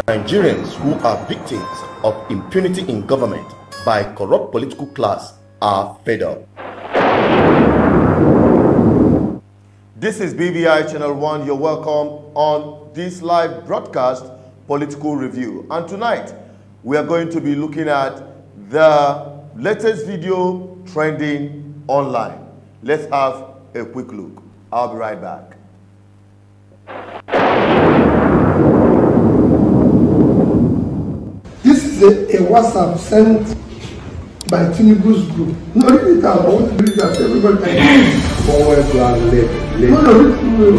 Nigerians who are victims of impunity in government by corrupt political class are fed up. This is BVI Channel 1. You're welcome on this live broadcast, Political Review. And tonight, we are going to be looking at the latest video trending online. Let's have a quick look. I'll be right back. This is a WhatsApp sent by Tinubu's group. No, read it out. I want to read that everybody can. Forward plan left. No.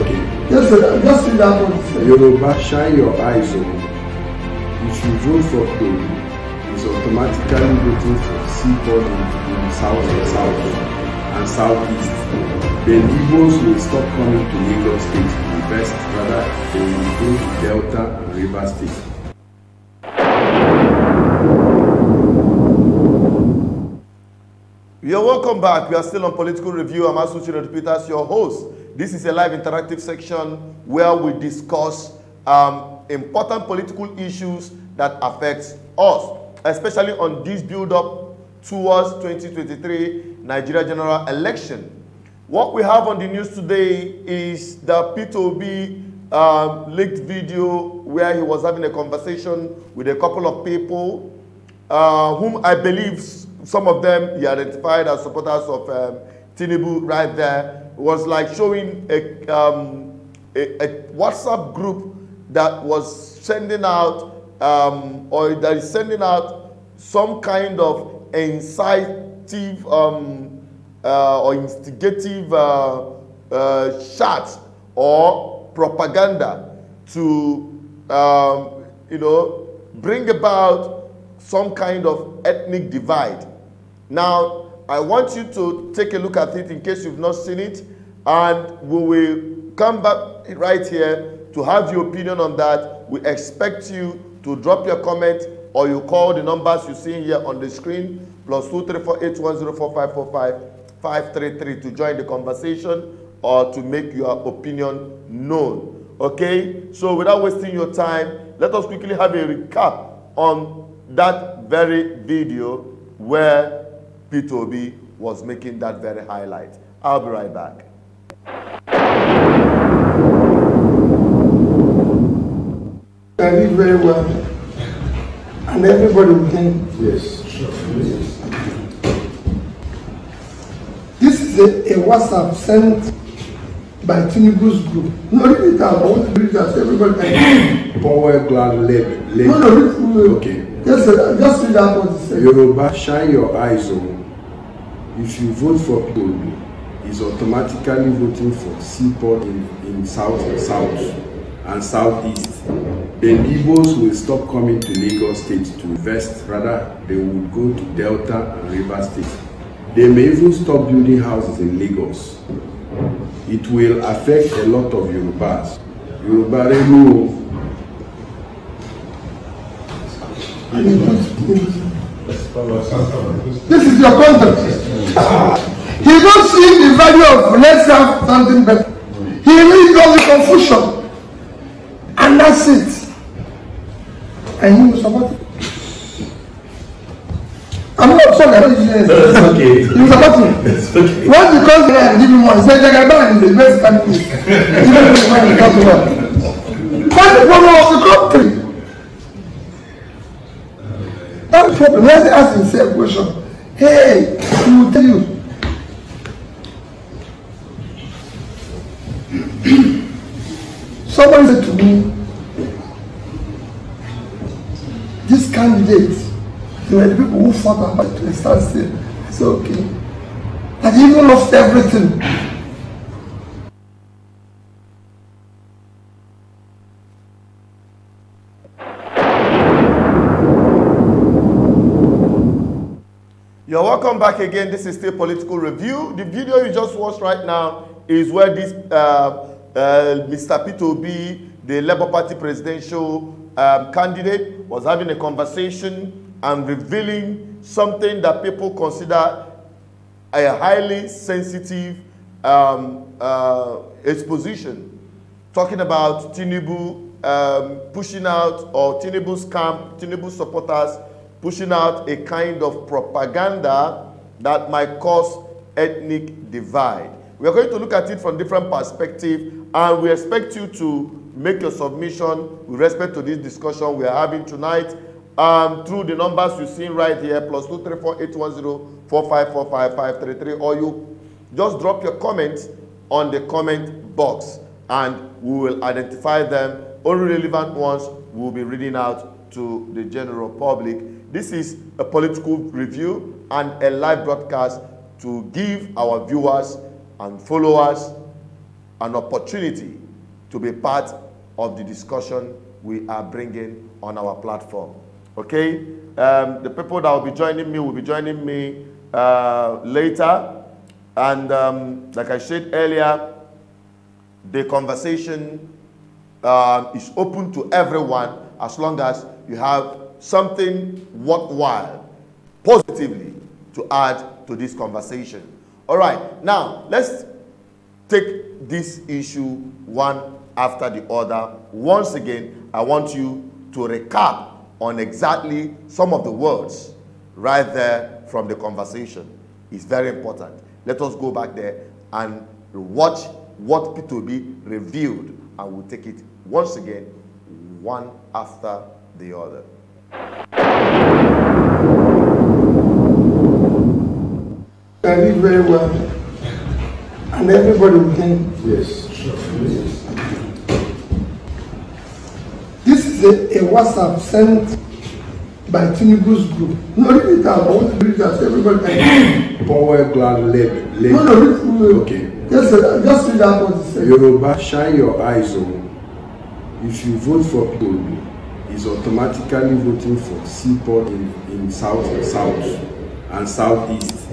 Okay. Just read that one. Yoruba, shine your eyes on. If you vote for Toby, it's automatically voting for Seaport in South and Southeast. Then Igbos will stop coming to Lagos State to invest, rather they will go to Delta and River State. You're welcome back. We are still on Political Review. I'm Asuchiro Peters, your host. This is a live interactive section where we discuss important political issues that affect us, especially on this build-up towards 2023 Nigeria general election. What we have on the news today is the Peter Obi leaked video where he was having a conversation with a couple of people whom I believe some of them he identified as supporters of Tinubu right there. It was like showing a WhatsApp group that was sending out or that is sending out some kind of incisive or instigative shots or propaganda to bring about some kind of ethnic divide. Now, I want you to take a look at it in case you've not seen it, and we will come back right here to have your opinion on that. We expect you to drop your comment or you call the numbers you see here on the screen, +2348104545533 to join the conversation or to make your opinion known. Okay? So without wasting your time, let us quickly have a recap on that very video where Peter Obi was making that very highlight. I'll be right back. I read very well, and everybody will think. Yes. This is a WhatsApp sent by Tinubu's group. No, read it out. I want to read that everybody can. Forward plan left. No. Okay. Just read that what he said. Yoruba, shine your eyes on. If you vote for Toby, it's automatically voting for Seaport in South and Southeast. Then Igbos will stop coming to Lagos State to invest, rather they will go to Delta and River State. They may even stop building houses in Lagos. It will affect a lot of Yorubas. Yoruba Remu. This is your context. He don't see the value of let's have something better. He leaves all the confusion. And that's it. And he will support it. I'm not sorry. It's okay. He will support it. It's okay. Once he comes here and give him one, he says, Jagaban is the best country. Even when he comes to work. That's the problem of the country. That's the problem. Let's ask himself a question. Hey, he will tell you. Somebody said to me, these candidates, they were the people who fought about to stand still. I said, okay. That he even lost everything. You're welcome back again. This is still Political Review. The video you just watched right now is where this Mr. Peter Obi, the Labour Party presidential candidate, was having a conversation and revealing something that people consider a highly sensitive exposition, talking about Tinubu pushing out, or Tinubu's camp, Tinubu supporters pushing out a kind of propaganda that might cause ethnic divide. We are going to look at it from different perspectives, and we expect you to make your submission with respect to this discussion we are having tonight through the numbers you're seeing right here, +234-810-4545-533, or you just drop your comments on the comment box, and we will identify them. Only relevant ones we will be reading out to the general public. This is a political review and a live broadcast to give our viewers and followers an opportunity to be part of the discussion we are bringing on our platform. Okay? The people that will be joining me later. And like I said earlier, the conversation is open to everyone as long as you have something worthwhile, positively, to add to this conversation. All right, now let's take this issue one after the other. Once again, I want you to recap on exactly some of the words right there from the conversation. It's very important. Let us go back there and watch what P2B revealed, and we'll take it once again, one after the other. I read very well, and everybody will think, Yes. this is a WhatsApp sent by Tinubu's group. No, read it out. I want to read it out. Everybody can. Power Glad led. No, read it. Okay. Just read out what it says. Yoruba, shine your eyes on. If you vote for P2B, is automatically voting for Seaport in South and Southeast.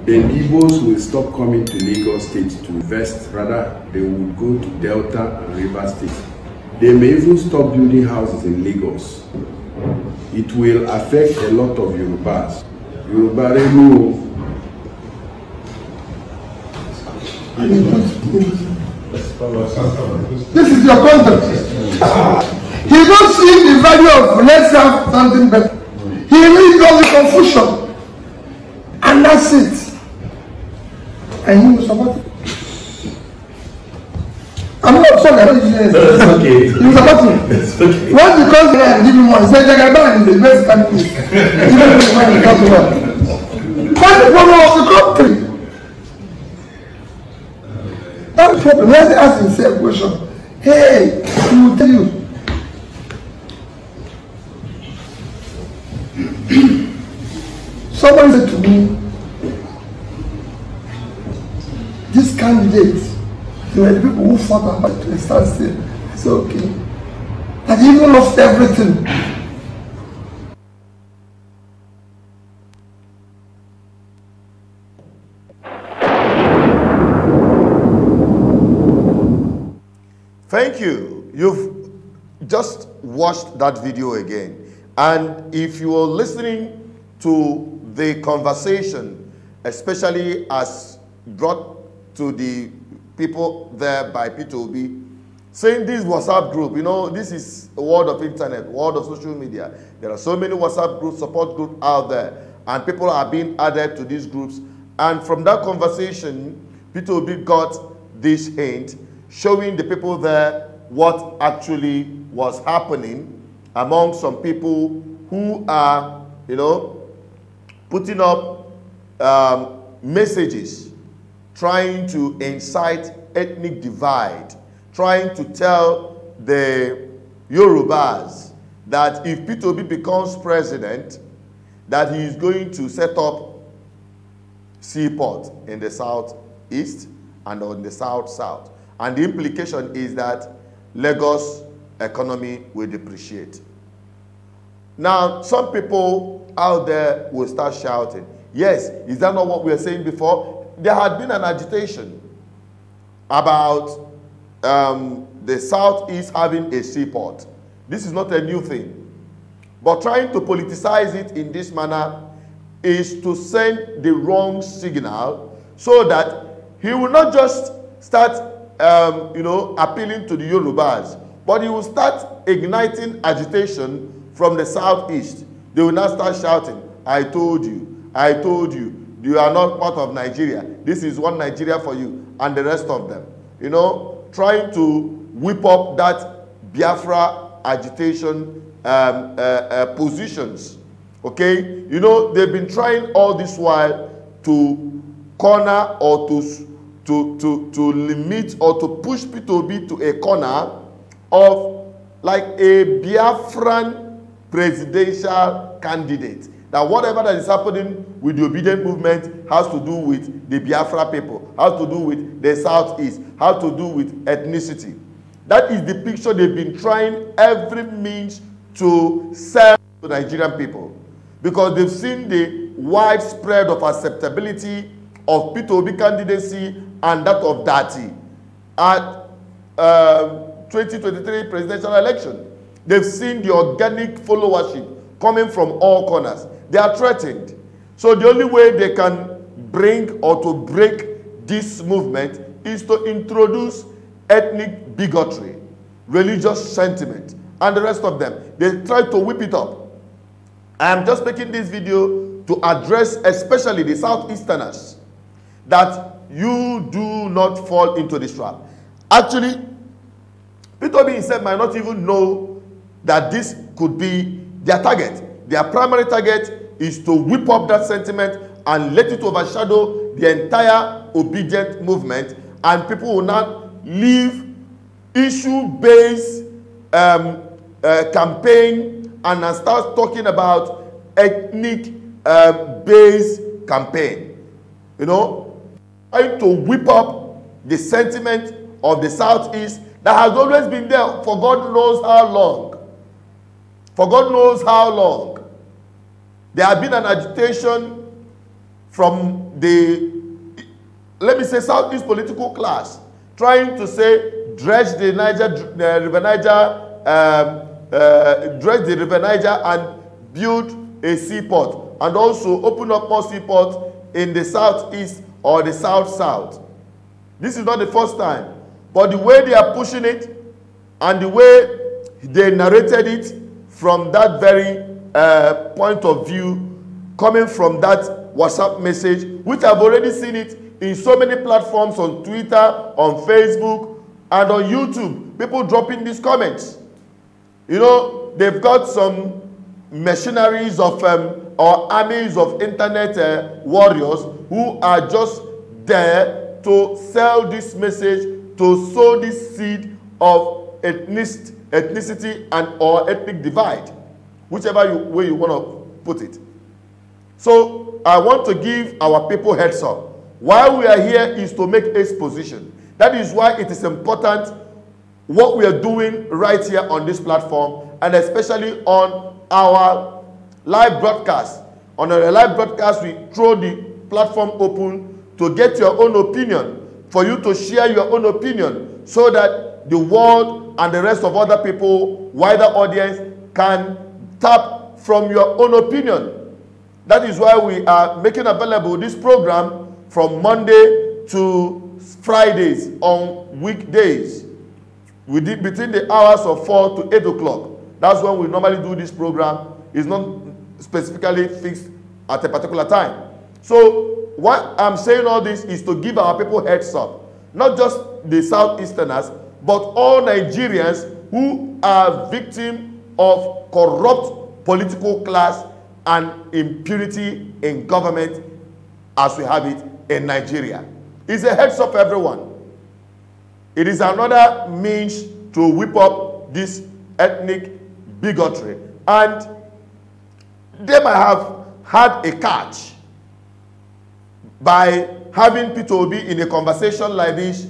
Then Igbos will stop coming to Lagos State to invest. Rather, they will go to Delta and River State. They may even stop building houses in Lagos. It will affect a lot of Yorubas. Yoruba Remu. This is your content. He don't see the value of let's have something better. He leaves all the confusion, and that's it. And he was supporting. I'm not sorry. It's okay. He was supporting. It's okay. Once he comes here and give him one, he said, Jagaban is the best candidate. Even when he comes to work. That's the problem of the country. That's the problem. Let's ask himself a question. Hey, he will tell you. Somebody said to me, these candidates, they were the people who fought about to stand still. I said, okay. And he even lost everything. Thank you. You've just watched that video again. And if you are listening to the conversation, especially as brought to the people there by P2B, saying this WhatsApp group, you know, this is a world of internet, world of social media. There are so many WhatsApp groups, support groups out there, and people are being added to these groups. And from that conversation, P2B got this hint, showing the people there what actually was happening among some people who are, you know, putting up messages, trying to incite ethnic divide, trying to tell the Yorubas that if P2B becomes president, that he is going to set up seaport in the southeast and on the south-south. And the implication is that Lagos economy will depreciate. Now, some people out there will start shouting, yes, is that not what we were saying before? There had been an agitation about the southeast having a seaport. This is not a new thing. But trying to politicize it in this manner is to send the wrong signal so that he will not just start you know, appealing to the Yorubas But he will start igniting agitation from the southeast. They will now start shouting, I told you, you are not part of Nigeria. This is one Nigeria for you, and the rest of them. You know, trying to whip up that Biafra agitation positions. Okay? You know, they've been trying all this while to corner or to limit or to push P2B to a corner of like a Biafran presidential candidate. That whatever that is happening with the obedient movement has to do with the Biafra people, has to do with the Southeast, has to do with ethnicity. That is the picture they've been trying every means to sell to Nigerian people. Because they've seen the widespread of acceptability of P2B candidacy and that of Dati at 2023 presidential election. They've seen the organic followership coming from all corners. They are threatened. So the only way they can bring or to break this movement is to introduce ethnic bigotry, religious sentiment, and the rest of them. They try to whip it up. I am just making this video to address especially the Southeasterners, that you do not fall into this trap. Actually, P2B himself might not even know that this could be their target. Their primary target is to whip up that sentiment and let it overshadow the entire obedient movement, and people will not leave issue-based campaign and start talking about ethnic based campaign. You know, trying to whip up the sentiment of the Southeast that has always been there for God knows how long. For God knows how long. There has been an agitation from the, let me say, Southeast political class, trying to say, dredge the River Niger and build a seaport, and also open up more seaports in the southeast or the south-south. This is not the first time, but the way they are pushing it and the way they narrated it from that very point of view, coming from that WhatsApp message, which I've already seen it in so many platforms, on Twitter, on Facebook, and on YouTube, people dropping these comments. You know, they've got some mercenaries of or armies of internet warriors who are just there to sell this message, to sow this seed of ethnicity and or ethnic divide, whichever way you want to put it. So I want to give our people heads up. Why we are here is to make exposition. That is why it is important what we are doing right here on this platform, and especially on our live broadcast. On our live broadcast, we throw the platform open to get your own opinion, for you to share your own opinion, so that the world and the rest of other people, wider audience, can tap from your own opinion. That is why we are making available this program from Monday to Fridays on weekdays. We did between the hours of 4 to 8 o'clock. That's when we normally do this program. It's not specifically fixed at a particular time. So what I'm saying all this is to give our people heads up. Not just the Southeasterners, but all Nigerians who are victims of corrupt political class and impunity in government as we have it in Nigeria. It's a heads up, everyone. It is another means to whip up this ethnic bigotry. And they might have had a catch by having P2B in a conversation like this,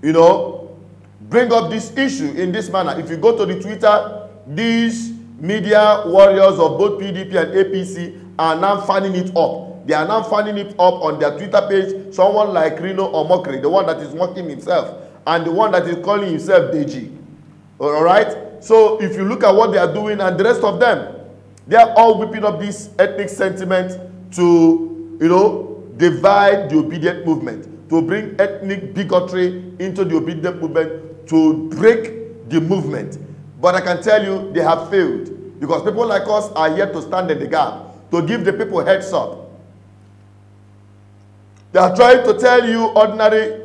you know, bring up this issue in this manner. If you go to the Twitter, these media warriors of both PDP and APC are now fanning it up. They are now fanning it up on their Twitter page. Someone like Rino Omokri, the one that is mocking himself, and the one that is calling himself Deji. All right? So if you look at what they are doing and the rest of them, they are all whipping up this ethnic sentiment to, you know, divide the obedient movement, to bring ethnic bigotry into the obedient movement, to break the movement. But I can tell you they have failed, because people like us are here to stand in the gap, to give the people heads up. They are trying to tell you, ordinary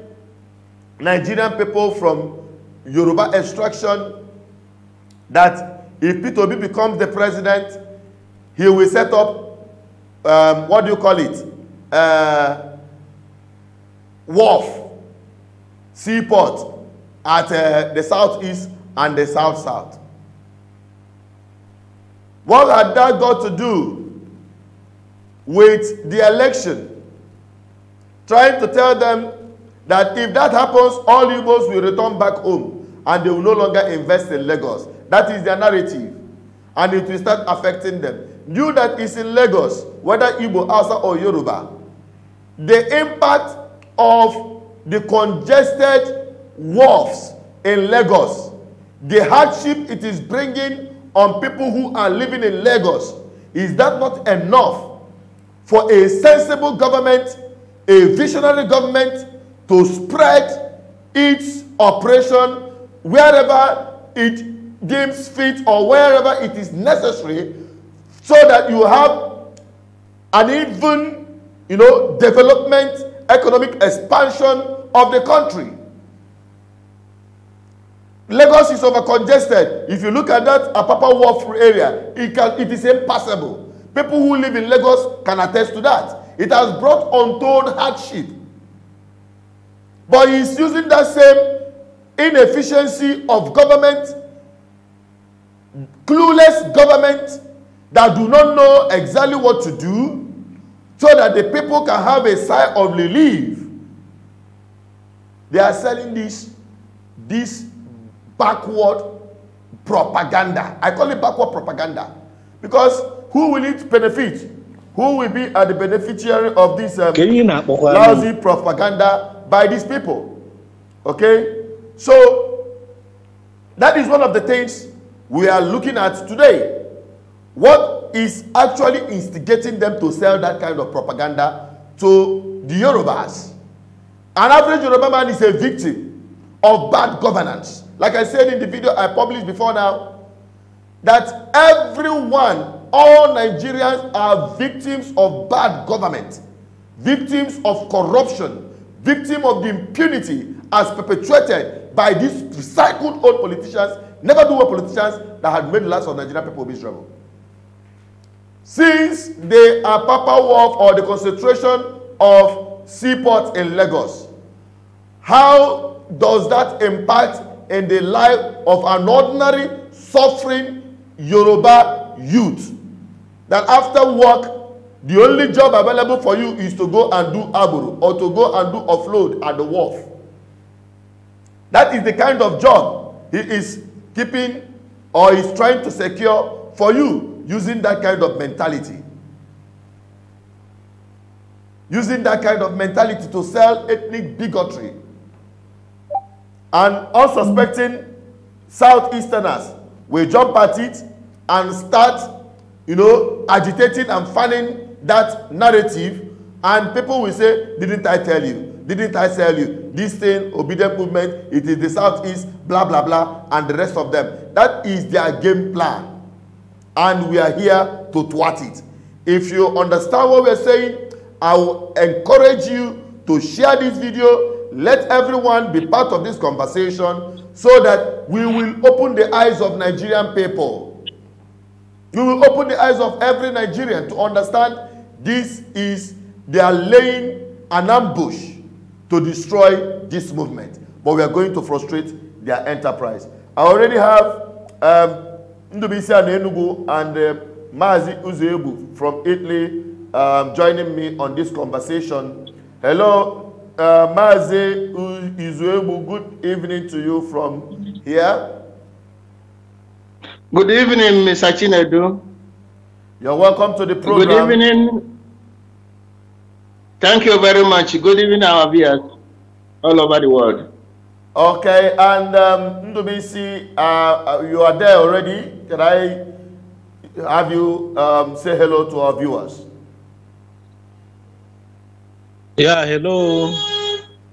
Nigerian people from Yoruba extraction, that if Peter Obi becomes the president, he will set up, what do you call it? Wharf, seaport at the southeast and the south-south. What had that got to do with the election? Trying to tell them that if that happens, all Igbos will return back home and they will no longer invest in Lagos. That is their narrative. And it will start affecting them. Due that is in Lagos, whether Igbo, Hausa or Yoruba, the impact of the congested wharves in Lagos, the hardship it is bringing on people who are living in Lagos, is that not enough for a sensible government, a visionary government, to spread its operation wherever it deems fit or wherever it is necessary, so that you have an even, development, economic expansion of the country? Lagos is over congested. If you look at that Apapa Wharf area, it is impassable. People who live in Lagos can attest to that. It has brought untold hardship. But he's using that same inefficiency of government, clueless government that do not know exactly what to do, so that the people can have a sigh of relief. They are selling this backward propaganda. I call it backward propaganda, because who will it benefit? Who will be the beneficiary of this lousy propaganda by these people? Okay? So, that is one of the things we are looking at today. What is actually instigating them to sell that kind of propaganda to the Yorubas? An average Yoruba man is a victim of bad governance. Like I said in the video I published before now, that everyone, all Nigerians are victims of bad government, victims of corruption, victims of the impunity as perpetuated by these recycled old politicians, never do politicians that had made the lives of Nigerian people miserable. Since the Apapa Wharf, or the concentration of seaports in Lagos, how does that impact in the life of an ordinary, suffering Yoruba youth? That after work, the only job available for you is to go and do aburu, or to go and do offload at the wharf. That is the kind of job he is keeping, or is trying to secure for you, using that kind of mentality. Using that kind of mentality to sell ethnic bigotry. And unsuspecting Southeasterners will jump at it and start, agitating and fanning that narrative. And people will say, didn't I tell you? Didn't I tell you? This thing, obedient movement, it is the Southeast, blah, blah, blah, and the rest of them. That is their game plan. And we are here to thwart it. If you understand what we are saying, I will encourage you to share this video. Let everyone be part of this conversation, so that we will open the eyes of Nigerian people. We will open the eyes of every Nigerian to understand this is, they are laying an ambush to destroy this movement. But we are going to frustrate their enterprise. I already have Ndubisi Enugu and Mazi Uzebu from Italy joining me on this conversation. Hello, Mazi Uzebu, good evening to you from here. Good evening, Mr. Chinedu. You're welcome to the program. Good evening. Thank you very much. Good evening, our viewers all over the world. Okay, and Ndubisi, you are there already. Can I have you say hello to our viewers? Yeah, hello.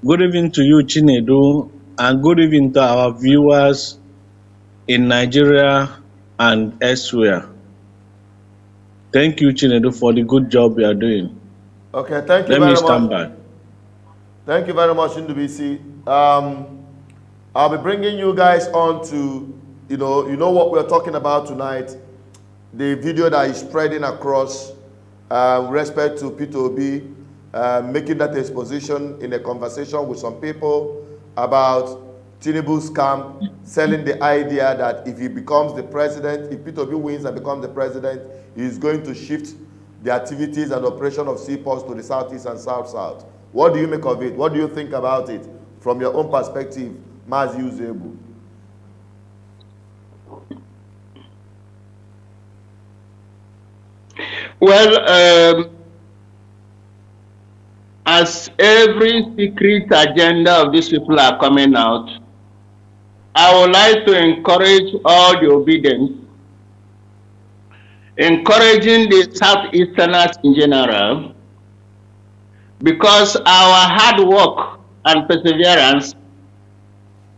Good evening to you, Chinedu, and good evening to our viewers in Nigeria and elsewhere. Thank you, Chinedu, for the good job you are doing. Okay, thank you Let very me stand much. by. Thank you very much, Ndubisi. I'll be bringing you guys on to, you know what we're talking about tonight. The video that is spreading across with respect to Peter Obi, making that exposition in a conversation with some people about Tinubu's camp, selling the idea that if he becomes the president, if Peter Obi wins and becomes the president, he's going to shift the activities and operation of seaports to the southeast and south-south. What do you make of it? What do you think about it from your own perspective, Mazi Uzebu? Well, as every secret agenda of these people are coming out, I would like to encourage all the obedience, encouraging the Southeasterners in general, because our hard work and perseverance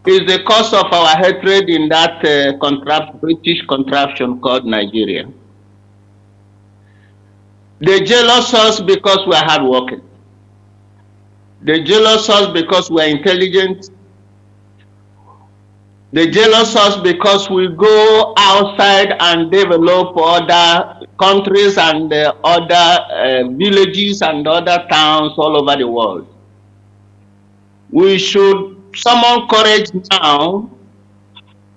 is the cause of our hatred in that British contraption called Nigeria. They jealous us because we are hardworking. They jealous us because we are intelligent. They jealous us because we go outside and develop other countries and other villages and other towns all over the world. We should summon courage now,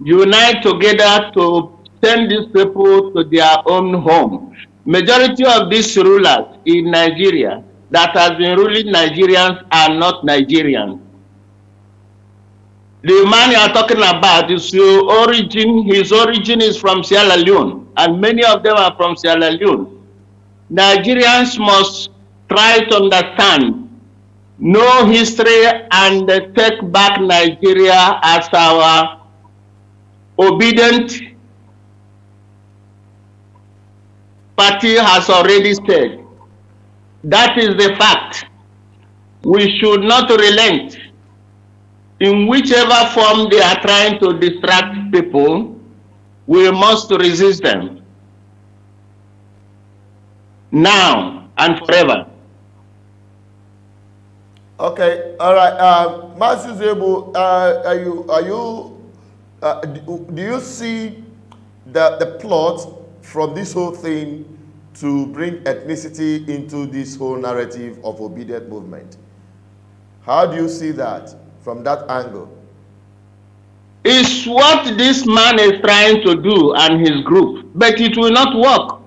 unite together to send these people to their own home. Majority of these rulers in Nigeria that has been ruling Nigerians are not Nigerians. The man you are talking about is his origin is from Sierra Leone, and many of them are from Sierra Leone. Nigerians must try to understand, know history, and take back Nigeria as our obedient party has already said. That is the fact. We should not relent. In whichever form they are trying to distract people, we must resist them. Now and forever. Okay, all right. Mazi Uzebu, do you see the plot from this whole thing to bring ethnicity into this whole narrative of obedient movement? How do you see that from that angle? It's what this man is trying to do and his group, but it will not work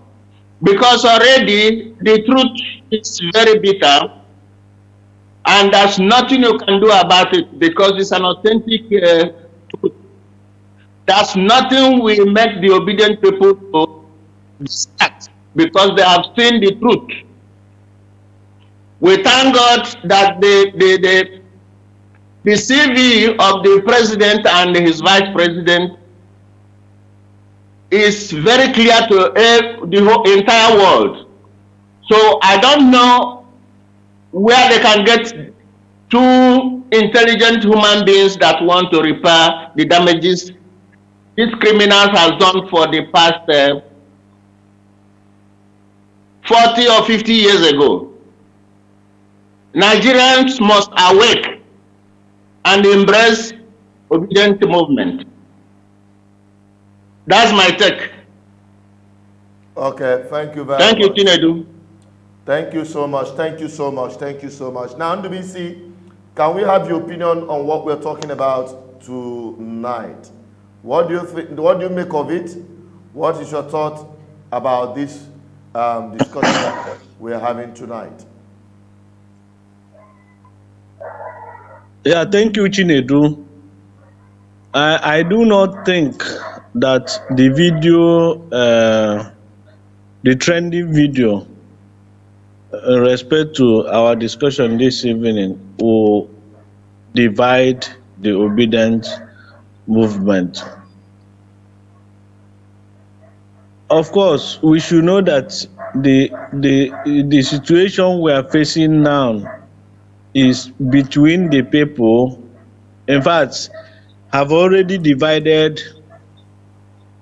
because already the truth is very bitter and there's nothing you can do about it because it's an authentic truth. There's nothing will make the obedient people to distract because they have seen the truth. We thank God that the CV of the president and his vice president is very clear to the whole entire world. So I don't know where they can get two intelligent human beings that want to repair the damages these criminals have done for the past 40 or 50 years ago. Nigerians must awake and embrace obedient movement. That's my take. Okay, thank you very much. Thank you, Chinedu. Thank you so much. Thank you so much. Thank you so much. Now, Ndubisi, can we have your opinion on what we're talking about tonight? What do you think? What do you make of it? What is your thought about this discussion that we're having tonight? Yeah, thank you, Chinedu. I do not think that the video, the trending video, in respect to our discussion this evening, will divide the obedient movement. Of course, we should know that the situation we are facing now is between the people. In fact, have already divided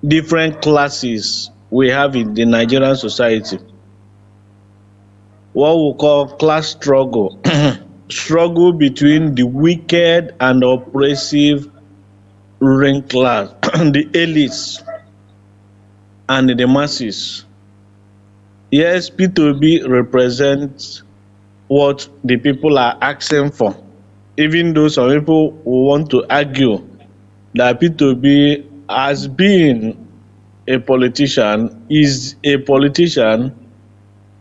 different classes we have in the Nigerian society. What we call class struggle, struggle between the wicked and oppressive ruling class, the elites and the masses. Yes, P2B represents what the people are asking for, even though some people want to argue that P2B has been a politician, is a politician,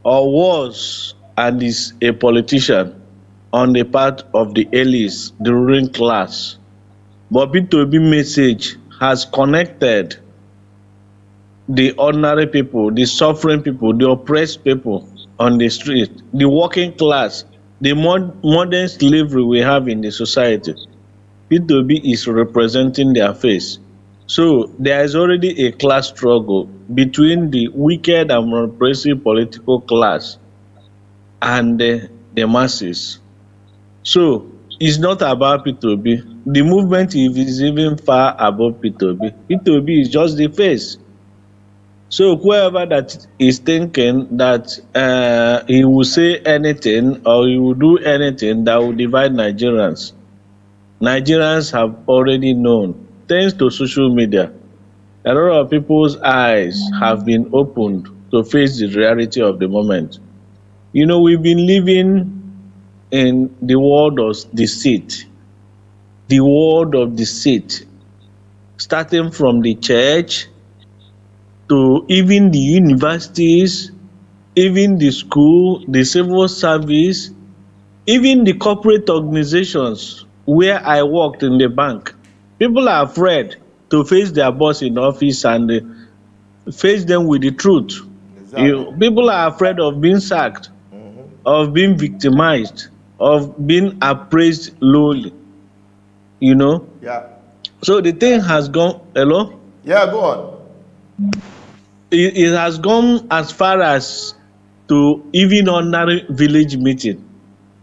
or was and is a politician on the part of the elites, the ruling class. But P2B message has connected the ordinary people, the suffering people, the oppressed people on the street, the working class, the modern slavery we have in the society. P2B is representing their face. So there is already a class struggle between the wicked and oppressive political class and the masses. So it's not about P2B. The movement is even far above P2B. P2B is just the face. So whoever that is thinking that he will say anything or he will do anything that will divide Nigerians, Nigerians have already known. Thanks to social media, a lot of people's eyes have been opened to face the reality of the moment. You know, we've been living in the world of deceit, the world of deceit, starting from the church to even the universities, even the school, the civil service, even the corporate organizations where I worked in the bank. People are afraid to face their boss in office and face them with the truth. Exactly. People are afraid of being sacked, of being victimized, of being appraised lowly. You know? Yeah. So the thing has gone, hello? Yeah, go on. It has gone as far as to even ordinary village meeting,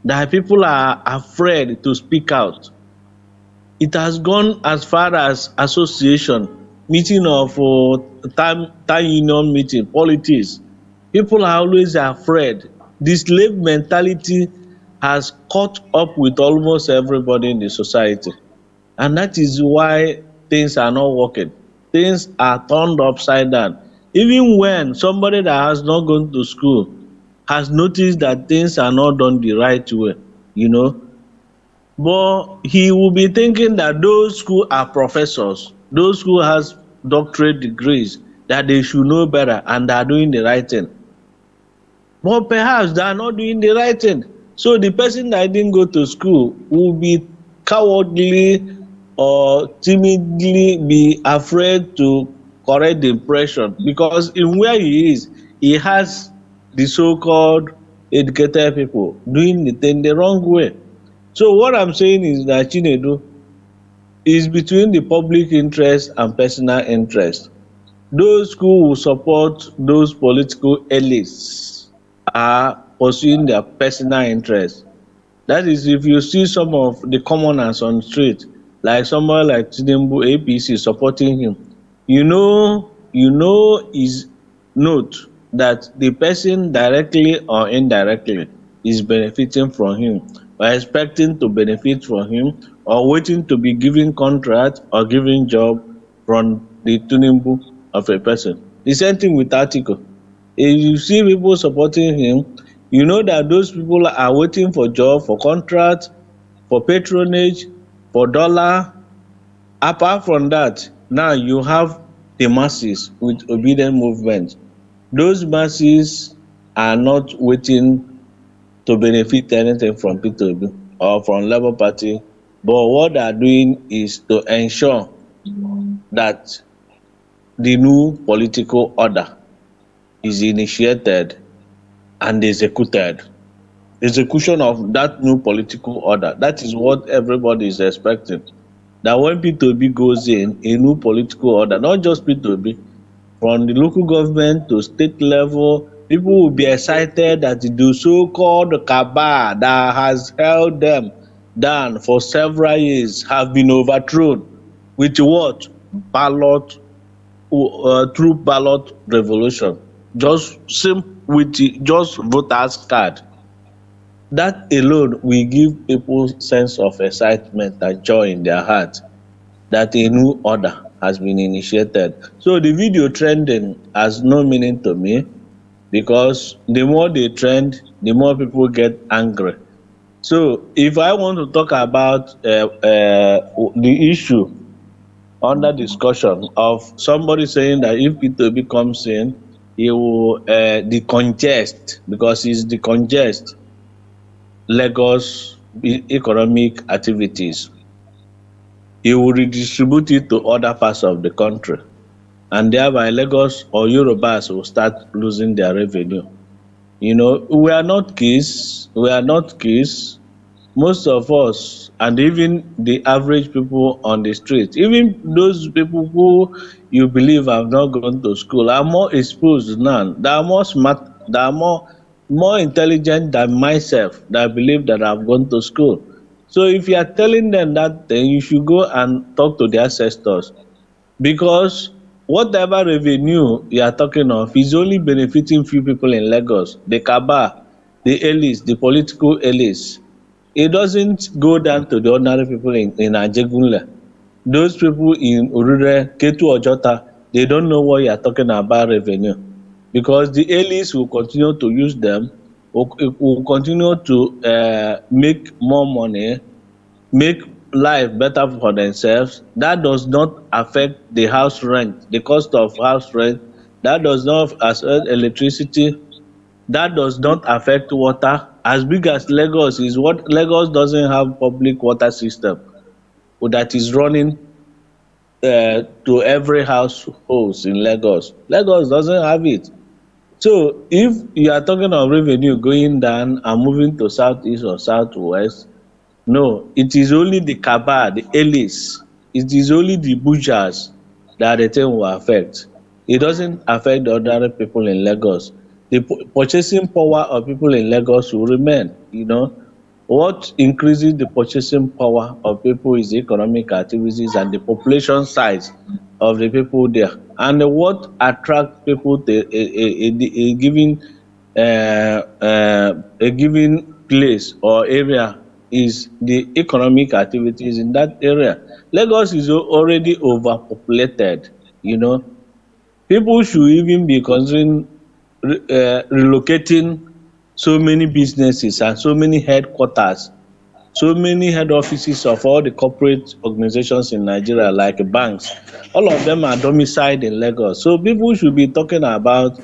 that people are afraid to speak out. It has gone as far as association, meeting of town union meeting, politics. People are always afraid. The slave mentality has caught up with almost everybody in the society. And that is why things are not working. Things are turned upside down. Even when somebody that has not gone to school has noticed that things are not done the right way, you know, but he will be thinking that those who are professors, those who has doctorate degrees, that they should know better and they are doing the right thing. But perhaps they are not doing the right thing. So the person that didn't go to school will be cowardly or timidly be afraid to correct the impression, because in where he is, he has the so-called educated people doing the thing the wrong way. So what I'm saying is that Chinedu is between the public interest and personal interest. Those who will support those political elites are pursuing their personal interest. That is, if you see some of the commoners on the street, like someone like Tinubu, APC supporting him, you know his note that the person directly or indirectly is benefiting from him, or expecting to benefit from him, or waiting to be given contract or given job from the Tinubu of a person. The same thing with Atiku. If you see people supporting him, you know that those people are waiting for job, for contract, for patronage, for dollar. Apart from that, now you have the masses with obedient movement. Those masses are not waiting to benefit anything from P2B or from Labour Party, but what they are doing is to ensure that the new political order is initiated and executed. Execution of that new political order, that is what everybody is expecting. That when P2B goes in, a new political order, not just P2B, from the local government to state level, people will be excited that the so-called cabal that has held them down for several years have been overthrown with what? Ballot through ballot revolution, just just voters card. That alone will give people sense of excitement and joy in their heart that a new order has been initiated. So the video trending has no meaning to me, because the more they trend, the more people get angry. So if I want to talk about the issue under discussion of somebody saying that if P2B comes in, he will decongest, because he's decongest Lagos economic activities. He will redistribute it to other parts of the country, and thereby Lagos or Yorubas will start losing their revenue. You know, we are not kids. We are not kids. Most of us, and even the average people on the street, even those people who you believe have not gone to school, are more exposed now. They are more smart. They are more intelligent than myself, that I believe that I've gone to school. So if you are telling them that, then you should go and talk to their ancestors, because whatever revenue you are talking of is only benefiting few people in Lagos, the cabal, the elites, the political elites. It doesn't go down to the ordinary people in Ajegunle. Those people in Urure, Ketu, Ojota, they don't know what you are talking about revenue, because the elites will continue to use them, will continue to make more money, make life better for themselves. That does not affect the house rent, the cost of house rent. That does not affect electricity. That does not affect water. As big as Lagos is, what Lagos doesn't have public water system that is running to every household in Lagos. Lagos doesn't have it. So if you are talking of revenue going down and moving to southeast or southwest, no, it is only the cabal, the elites, it is only the butchers that the thing will affect. It doesn't affect the ordinary people in Lagos. The purchasing power of people in Lagos will remain. You know, what increases the purchasing power of people is economic activities and the population size of the people there. And what attracts people to a given place or area is the economic activities in that area. Lagos is already overpopulated. You know, people should even be considering relocating so many businesses and so many headquarters, so many head offices of all the corporate organizations in Nigeria, like banks. All of them are domiciled in Lagos. So people should be talking about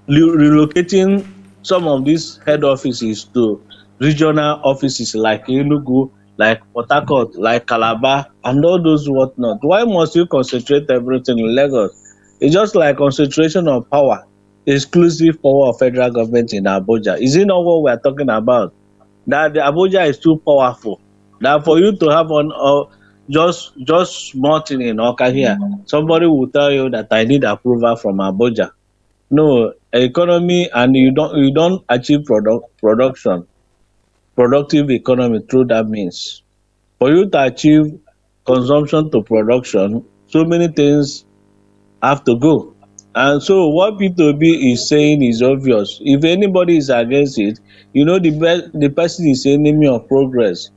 relocating some of these head offices to regional offices like Enugu, like Port Harcourt, like Calabar, and all those whatnot. Why must you concentrate everything in Lagos? It's just like concentration of power, exclusive power of federal government in Abuja. Is it not what we are talking about? That the Abuja is too powerful. That for you to have just small thing in Oka here, somebody will tell you that I need approval from Abuja. No, economy, and you don't achieve productive economy through that means. For you to achieve consumption to production, so many things have to go. And so what P2B is saying is obvious. If anybody is against it, you know, the person is enemy of progress.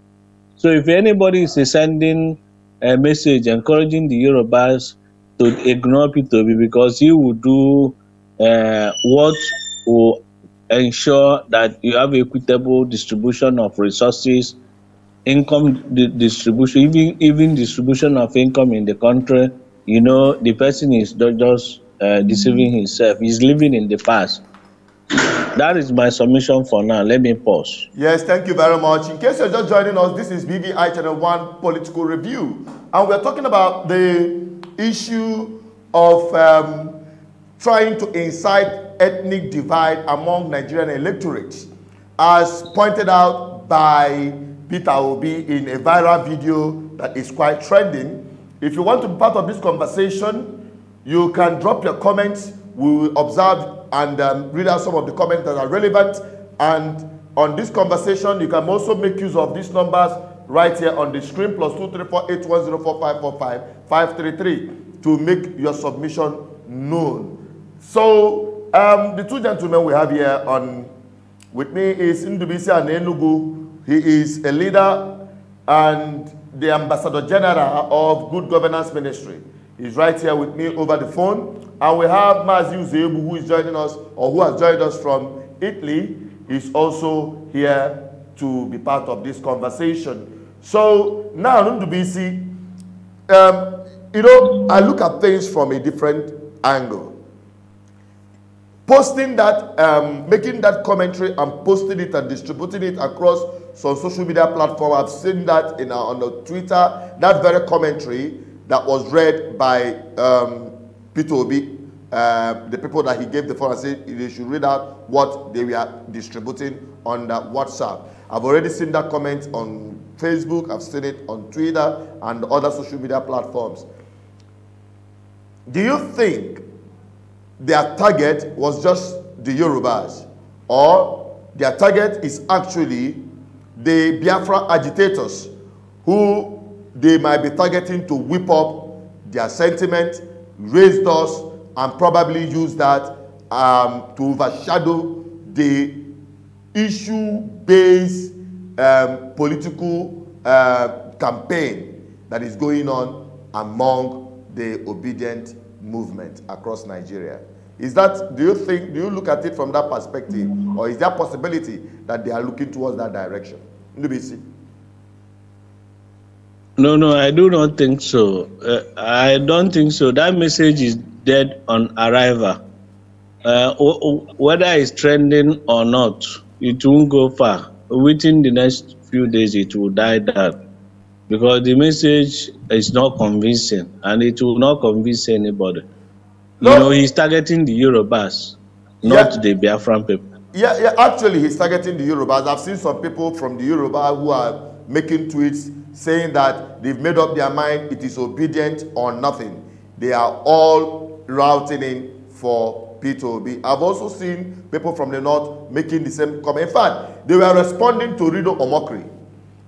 So if anybody is sending a message encouraging the Yorubas to ignore P2B because he will do what will ensure that you have equitable distribution of resources, income distribution, even distribution of income in the country, you know, the person is not just deceiving himself. He's living in the past. That is my submission for now. Let me pause. Yes, thank you very much. In case you're just joining us, this is BVI Channel 1 Political Review. And we're talking about the issue of trying to incite ethnic divide among Nigerian electorates, as pointed out by Peter Obi in a viral video that is quite trending. If you want to be part of this conversation, you can drop your comments. We will observe and read out some of the comments that are relevant. And on this conversation, you can also make use of these numbers right here on the screen, +234 8104 545 533. to make your submission known. So the two gentlemen we have here with me is Ndubisi Anenugu. He is a leader and the Ambassador General of Good Governance Ministry. He's right here with me over the phone. And we have Mazi Uzebu, who is joining us, or who has joined us from Italy. He's also here to be part of this conversation. So now, Ndubisi, you know, I look at things from a different angle. Posting that, making that commentary and posting it and distributing it across some social media platform. I've seen that on the Twitter, that very commentary that was read by Peter Obi, the people that he gave the phone and said they should read out what they were distributing on that WhatsApp. I've already seen that comment on Facebook, I've seen it on Twitter and other social media platforms. Do you think their target was just the Yorubas, or their target is actually the Biafra agitators who they might be targeting to whip up their sentiment, raise us, and probably use that to overshadow the issue-based political campaign that is going on among the obedient movement across Nigeria? Is that, do you look at it from that perspective, or is there a possibility that they are looking towards that direction? Ndubisi? No, I do not think so. I don't think so. That message is dead on arrival. Whether it's trending or not, it won't go far. Within the next few days, it will die down, because the message is not convincing, and it will not convince anybody. No. You know, he's targeting the Yorubas, not the Biafran people. Yeah, actually, he's targeting the Yorubas. I've seen some people from the Yoruba who are making tweets saying that they've made up their mind, it is obedient or nothing. They are all routing in for P2B. I've also seen people from the north making the same comment. In fact, they were responding to Rido Omokri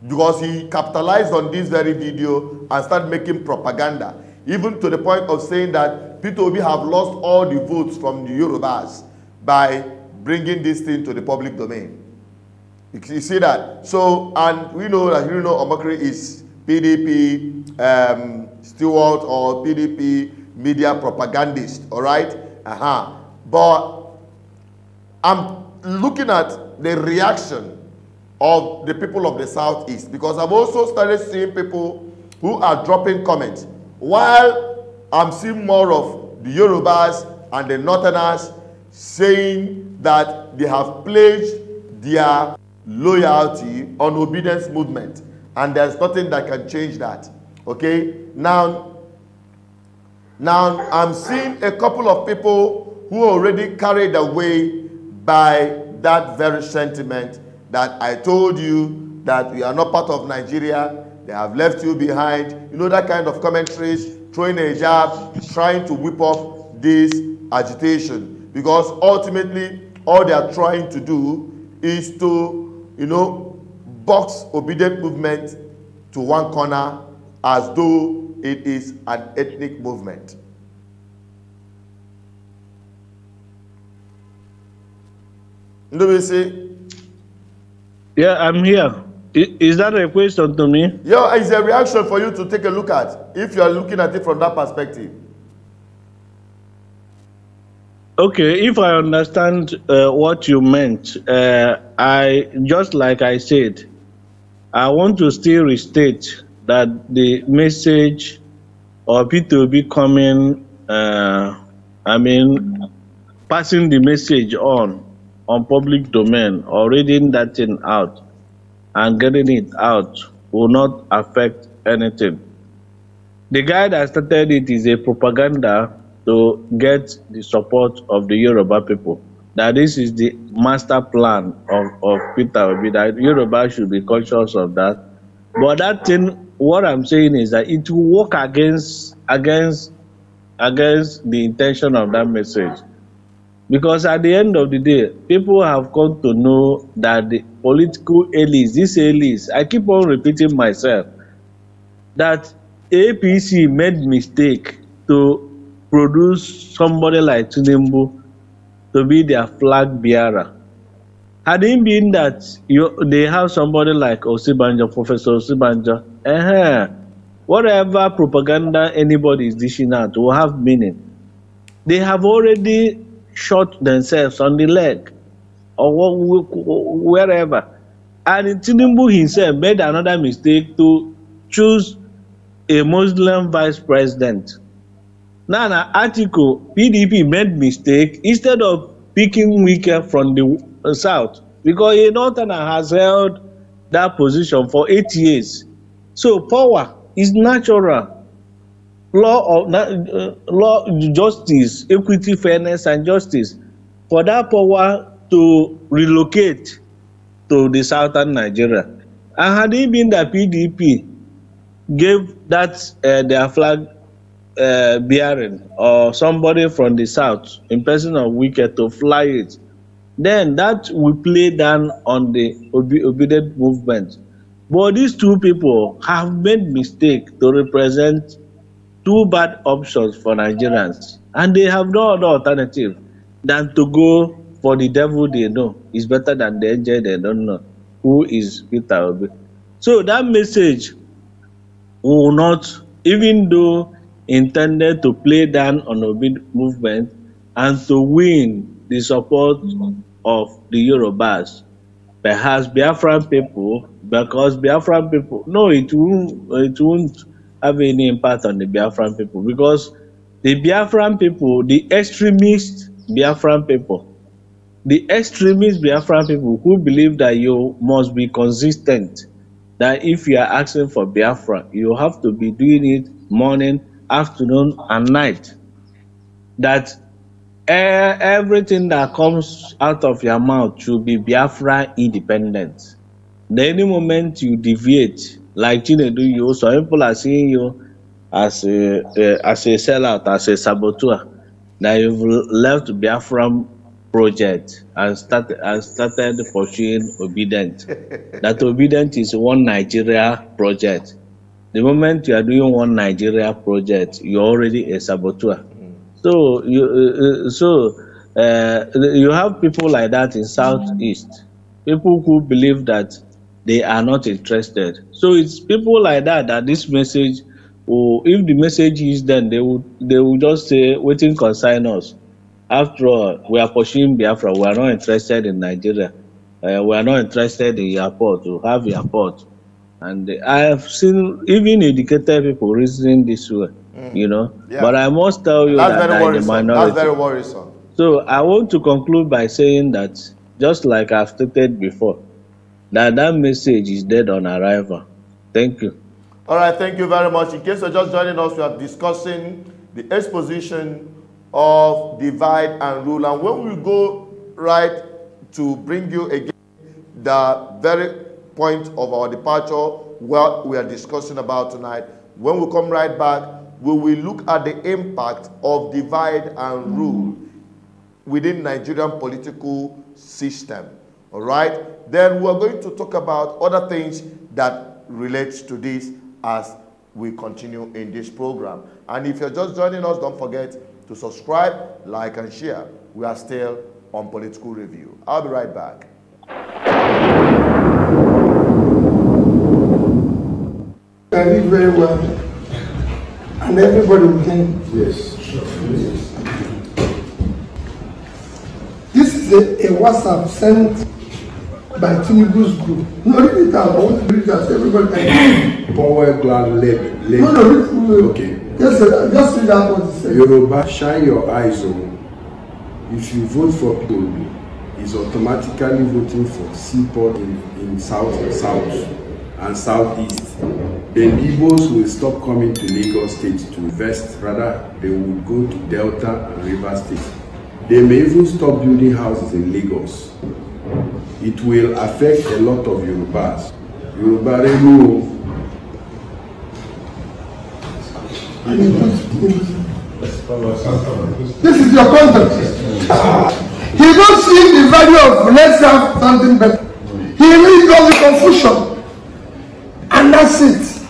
because he capitalized on this very video and started making propaganda, even to the point of saying that P2B have lost all the votes from the Yorubas by bringing this thing to the public domain. You see that? So, and we know that Rido Omokri is PDP steward or PDP media propagandist, all right? But I'm looking at the reaction of the people of the Southeast, because I've also started seeing people who are dropping comments, while I'm seeing more of the Yorubas and the Northerners saying that they have pledged their loyalty on obedience movement, and there's nothing that can change that. Okay, now I'm seeing a couple of people who are already carried away by that very sentiment that I told you that we are not part of Nigeria, they have left you behind. You know, that kind of commentaries, throwing a jab, trying to whip up this agitation, because ultimately all they are trying to do is to, you know, box obedient movement to one corner as though it is an ethnic movement. Ndubisi? Yeah, I'm here. Is that a question to me? Yeah, it's a reaction for you to take a look at, if you are looking at it from that perspective. Okay, if I understand what you meant, I just like I said, I want to still restate that the message of P2B coming, passing the message on public domain, or reading that thing out and getting it out will not affect anything. The guy that started it is a propaganda to get the support of the Yoruba people. That this is the master plan of Peter Obi, that Yoruba should be conscious of that. But that thing, what I'm saying is that it will work against the intention of that message. Because at the end of the day, people have come to know that the political elites, these elites, I keep on repeating myself, that APC made mistake to produce somebody like Tinubu to be their flag bearer. Had it been that they have somebody like Osibanjo, Professor Osibanjo, whatever propaganda anybody is dishing out will have meaning. They have already shot themselves on the leg or wherever. And Tinubu himself made another mistake to choose a Muslim vice president. Now, an article, PDP made mistake instead of picking Wike from the south, because a northerner has held that position for 8 years. So power is natural. Law, justice, equity, fairness, and justice. For that power to relocate to the southern Nigeria. And had it been that PDP gave that their flag bearing or somebody from the south in person of Wike to fly it, then that will play down on the obedient movement. But these two people have made mistake to represent two bad options for Nigerians, and they have no other alternative than to go for the devil they know is better than the angel they don't know, who is Peter Obi. So that message will not, even though intended to play down on Obi movement and to win the support of the Yorubas, perhaps Biafran people, because Biafran people, no, it won't have any impact on the Biafran people, because the Biafran people, the extremist Biafran people, who believe that you must be consistent, that if you are asking for Biafra, you have to be doing it morning, afternoon, and night. That everything that comes out of your mouth should be Biafra independent. The any moment you deviate, like Chinedu, you, some people are seeing you as a sellout, as a saboteur, that you've left Biafra project and started pursuing Obedient. That Obedient is one Nigeria project. The moment you are doing one Nigeria project, you're already a saboteur. So you have people like that in Southeast, people who believe that they are not interested. So it's people like that this message, or if the message is then they will just say, waiting concern us. After all, we are pursuing Biafra. We are not interested in Nigeria. We are not interested in airport. We have airport. And I have seen even educated people reasoning this way, you know. Yeah. But I must tell you that I'm the minority. That's very worrisome. So I want to conclude by saying that, just like I've stated before, that message is dead on arrival. Thank you. All right, thank you very much. In case you're just joining us, we are discussing the exposition of divide and rule. And when we go right to bring you again the very point of our departure, what we are discussing about tonight, when we come right back, we will look at the impact of divide and rule within Nigerian political system. All right? Then we're going to talk about other things that relate to this as we continue in this program. And if you're just joining us, don't forget to subscribe, like, and share. We are still on Political Review. I'll be right back. I read very well, and everybody will think, Yes. this is a WhatsApp sent by Tinubu's group. No, read it out. I want to read it out. Everybody can. Power Glad Lab. No, okay. Just read out what it says. Yoruba, shine your eyes on. If you vote for PDP, is automatically voting for Seaport in South and Southeast. Then Igbos will stop coming to Lagos State to invest. Rather, they will go to Delta and River State. They may even stop building houses in Lagos. It will affect a lot of Yorubas. Yoruba Remu. This is your content. He don't see the value of let's have something better. He really does the confusion. And that's it.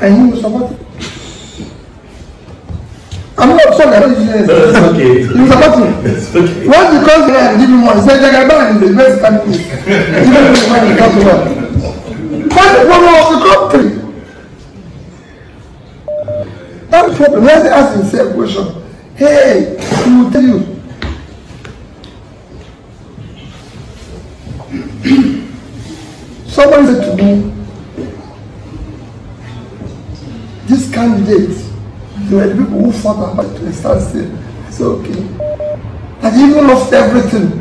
And he will support it. I'm not sorry, I don't use it. No, it's okay. You support me. It's okay. Once you come here and give me money, say Jagaban is the best country. Even if the money comes to work. That's the problem of the country. That's the problem. Let's ask himself a question. Hey, he will tell you. Somebody said to me, these candidates, they were the people who fought about to stand still. I said, okay. And he even lost everything.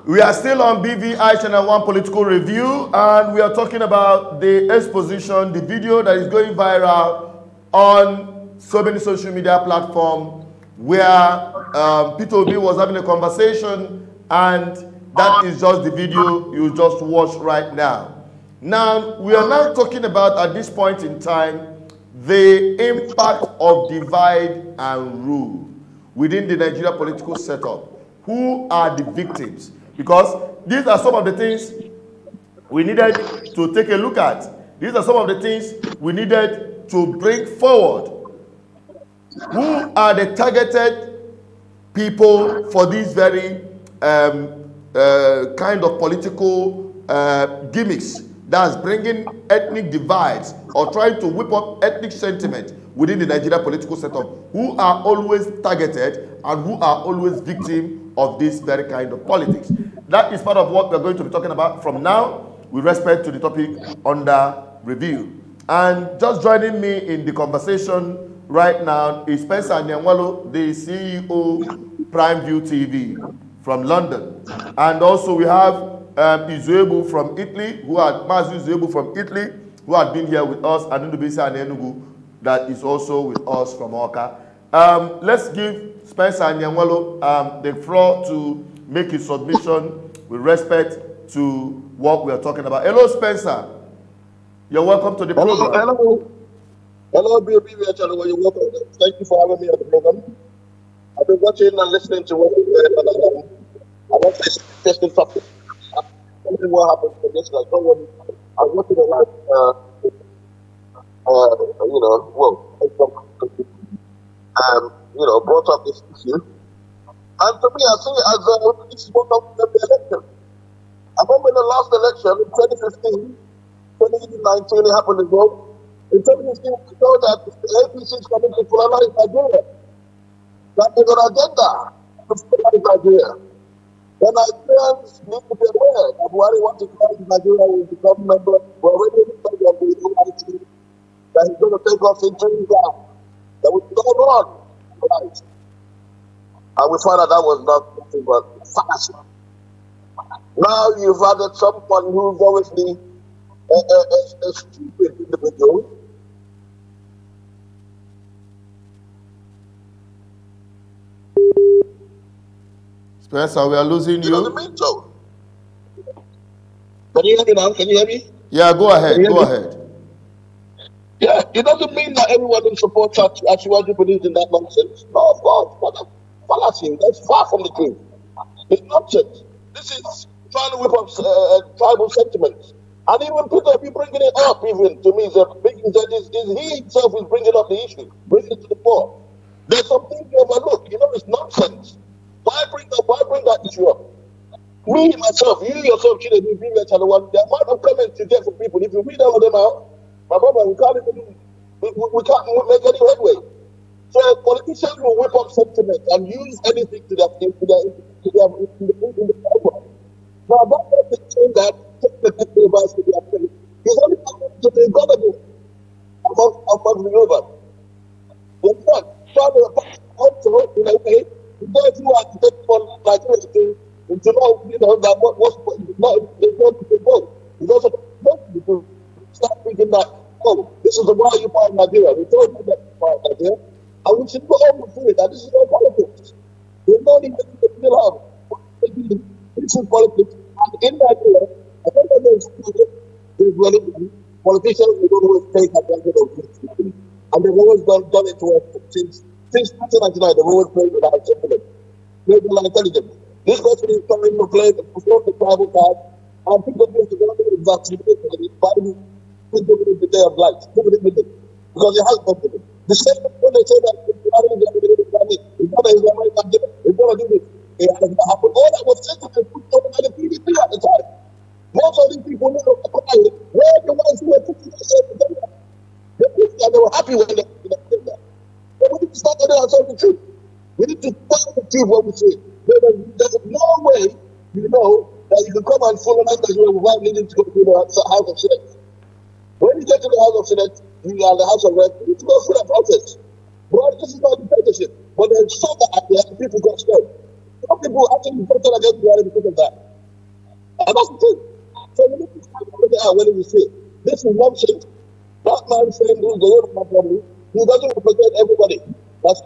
We are still on BVI Channel 1 Political Review, and we are talking about the exposition, the video that is going viral on so many social media platforms where Peter Obi was having a conversation, and that is just the video you just watched right now. Now, we are now talking about, at this point in time, the impact of divide and rule within the Nigeria political setup. Who are the victims? Because these are some of the things we needed to take a look at. These are some of the things we needed to bring forward. Who are the targeted people for these very kind of political gimmicks that's bringing ethnic divides or trying to whip up ethnic sentiment within the Nigeria political setup? Who are always targeted and who are always victims of this very kind of politics? That is part of what we're going to be talking about from now with respect to the topic under review. And just joining me in the conversation right now is Spencer Nyangwalo, the CEO, Prime View TV from London. And also we have Izuebu from Italy, Mazi Izuebu from Italy, who had been here with us, and Ndubisi and Enugu, that is also with us from Oka. Let's give Spencer Nyangwalo the floor to make his submission with respect to what we are talking about. Hello, Spencer. You're welcome to the program. Hello, BBI channel. You're welcome. Thank you for having me on the program. I've been watching and listening to what I want to test the topic. What happened to this? Like, I was watching a lot. Brought up this issue. And to me, I see it as this is what of the election. I remember in the last election in 2015, 2019, it happened as well. In 2015, we know that the APC is coming to colonize Nigeria. That is an agenda to colonize Nigeria. The Nigerians need to be aware that Buhari wants to colonize Nigeria will become member. We're already in the UIT that he's going to take us into Islam. That was going on. Right. And we found out that was not nothing but fallacy. Now you've added someone who's obviously a stupid individual. Spencer, we are losing you. Doesn't mean so. Can you hear me now? Can you hear me? Yeah, go ahead. Go ahead. Yeah, it doesn't mean that everyone in support Asiwaju believes in that nonsense. No, of course. What a fallacy. That's far from the truth. It's nonsense. This is trying to whip up tribal sentiments. And even Peter, if you're bringing it up, even to me, he himself is bringing up the issue, bringing it to the fore. There's something you overlook. You know, it's nonsense. Why bring that issue up? Me, myself, you yourself, Chinedu, BBI Channel 1, the amount of comments you get from people, if you read all of them out, my brother, we can't make any headway. So politicians will whip up sentiment and use anything to their in the power. Now, about the saying that technical advice to be afraid, he's only to be government among the Yoruba. In fact, also, in a way, those who are for Nigeria to know, that what's not they want to vote. It's also people start thinking that, oh, this is the why you buy Nigeria. We told you that you buy Nigeria. And we should go over to it that this is not politics. There's no need to still have. This is politics. And in Nigeria, I don't know there's really politicians who don't always take advantage of these people. And they've always done it to us since 1999. They've always played without intelligence. Played without intelligence. This person is trying to play the tribal card And people think they're going to be vaccinated the day of life. Because it has confidence. The same when they say that it's going to do this, it has not happened. All that was said to them put over the PDP at the time. Most of these people were the ones who were putting themselves together. They were happy when they did that. But we need to start telling ourselves the truth. We need to tell the truth what we say. There's no way, you know, that you can come and follow us without needing to go to the House of Senate. When you get to the House of Senate, you are the House of Reps, you need to go through that process. But this is not dictatorship. But then saw that at the end, people got scared. Some people actually voted against Buhari because of that. And that's the thing. So we need to start looking at when we say, this is nonsense. That man saying who's the owner of my family, he doesn't represent everybody. That's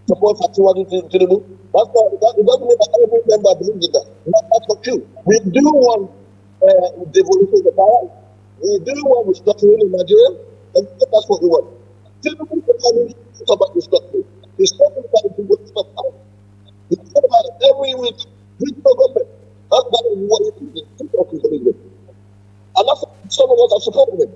support Atiwaju Tinubu. It doesn't mean that every member believes in that. That's not true. We do want devolution of the power. We do want restructuring in Nigeria, and that's what we want. Tinubu is about restructuring. He's talking about it to stop power. He's talking about it every week. Regional government. That is what he is. And that's some of us are supporting him.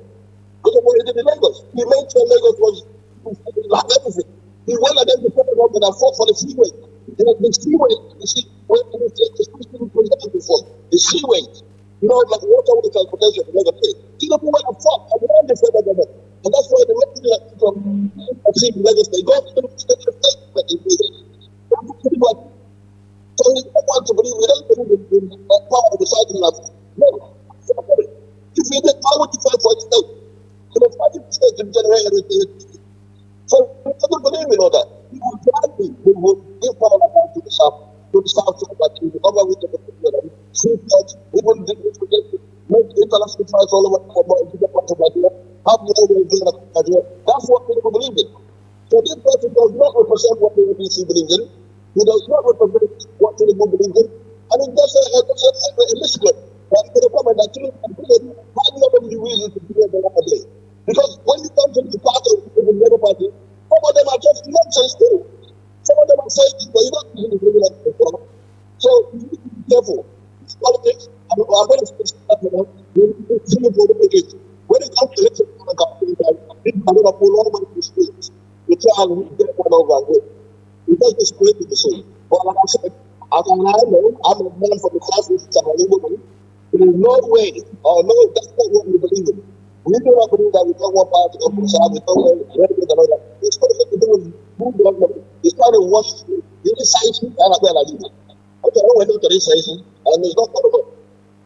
Because of what he did in Lagos. He made sure Lagos was like everything. He went against the federal government and fought for the seaway. The seaway, the seaway, you know, like waterway transportation in Lagos State. Tinubu went and fought and won the federal government. And that's why the making like from Lagos State, go to the state that he did. So he don't want to believe, he doesn't believe in the power of the cycle of no. If he did, why would you fight for his state? So the fighting state to generate everything. So we don't believe in all that. We will give power to the south, but we will cover with the we will make international fights all over the parts of Nigeria. Have the way of doing Nigeria. That's what people believe in. So this person does not represent what the APC believes in. He does not represent what Tinubu believes in. And it does a miscreant. But the comment that Tinubu had no reason to do it the other day. Because when you come to the party of the Labour Party, some of them are just nonsense too. Some of them are saying, but you don't really believe like before. So you need to be careful. It's politics. I'm going to say that now. You need to see it. When it comes to election, people are going to pull over the streets to try and get one over and win. Because it's created the same. But like I said, as I know, I'm a man from the southeast of Hallelujah. There is no way, or no, that's not what we believe in. We do not believe that we don't want power to go from the south, we don't want to renovate and all that. It's got to do with who government. It's trying to wash the inside and as well as you. Okay, I don't want to do this season, and it's not going to work.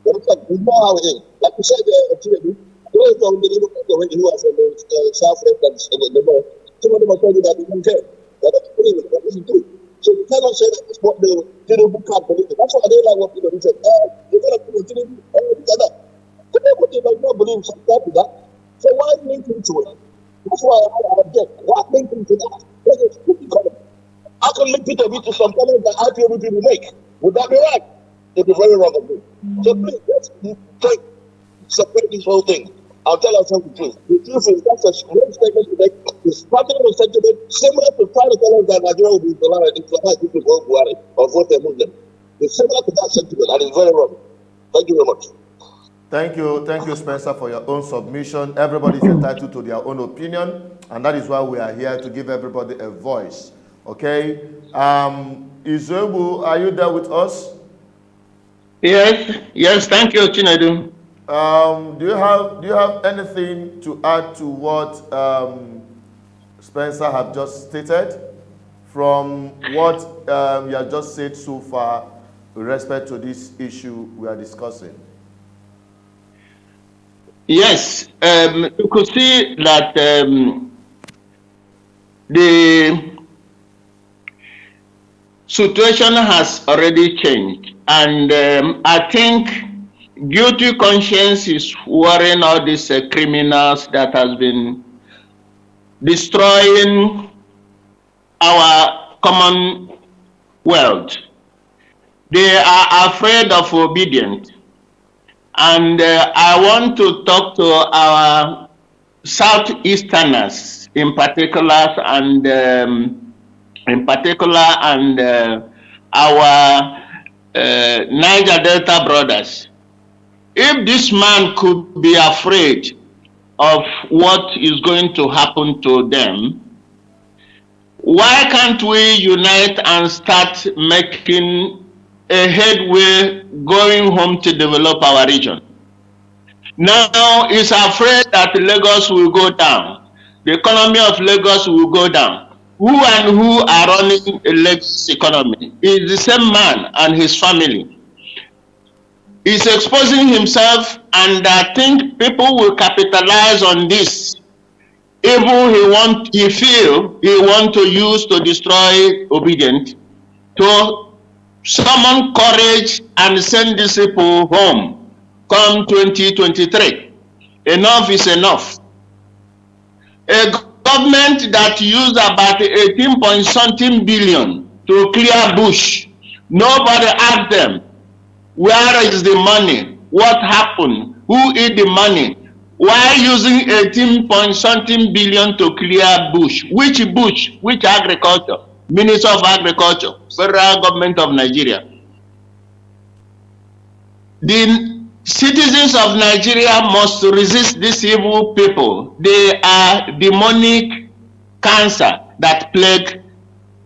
We know how it is. Like you said, Tinubu, those from the Labour Party who are from the southwest and the north, some of them are telling you that they don't care. They don't believe it, that isn't true. So you cannot say that it's what the Tinubu can't believe it. That's why I don't like what people say. You're going to put Tinubu, look at that. They does not believe something to that. So why link him to it? That's why I object. Why link him to that? There's a stupid comment. I can link Peter to some comments that IPOB people make. Would that be right? It'd be very wrong of me. So please, let's separate this whole thing. I'll tell ourselves the truth. The truth is that's a great statement to make. It's starting with sentiment similar to trying to tell us that Nigeria will be Islamic if people vote Buhari or vote a Muslim. It's similar to that sentiment and it's very wrong. Thank you very much. Thank you, Spencer, for your own submission. Everybody is entitled to their own opinion, and that is why we are here to give everybody a voice. Okay, Izobu, are you there with us? Yes. Thank you, Chinedu. Do you have anything to add to what Spencer have just stated from what he has just said so far with respect to this issue we are discussing? Yes, you could see that the situation has already changed, and I think guilty conscience is worrying all these criminals that has been destroying our common world. They are afraid of obedience. And I want to talk to our Southeasterners in particular, and our Niger Delta brothers. if this man could be afraid of what is going to happen to them, why can't we unite and start making a headway going home to develop our region? Now he's afraid that Lagos will go down. The economy of Lagos will go down. Who and who are running a Lagos economy? It's the same man and his family. He's exposing himself, and I think people will capitalize on this. Even he feel he want to use to destroy Obedient, to summon courage and send these people home come 2023. Enough is enough. A government that used about 18-point-something billion to clear bush, nobody asked them, where is the money? What happened? Who eat the money? Why using 18-point-something billion to clear bush? Which bush? Which agriculture? Minister of Agriculture, Federal Government of Nigeria. The citizens of Nigeria must resist these evil people. They are demonic cancer that plague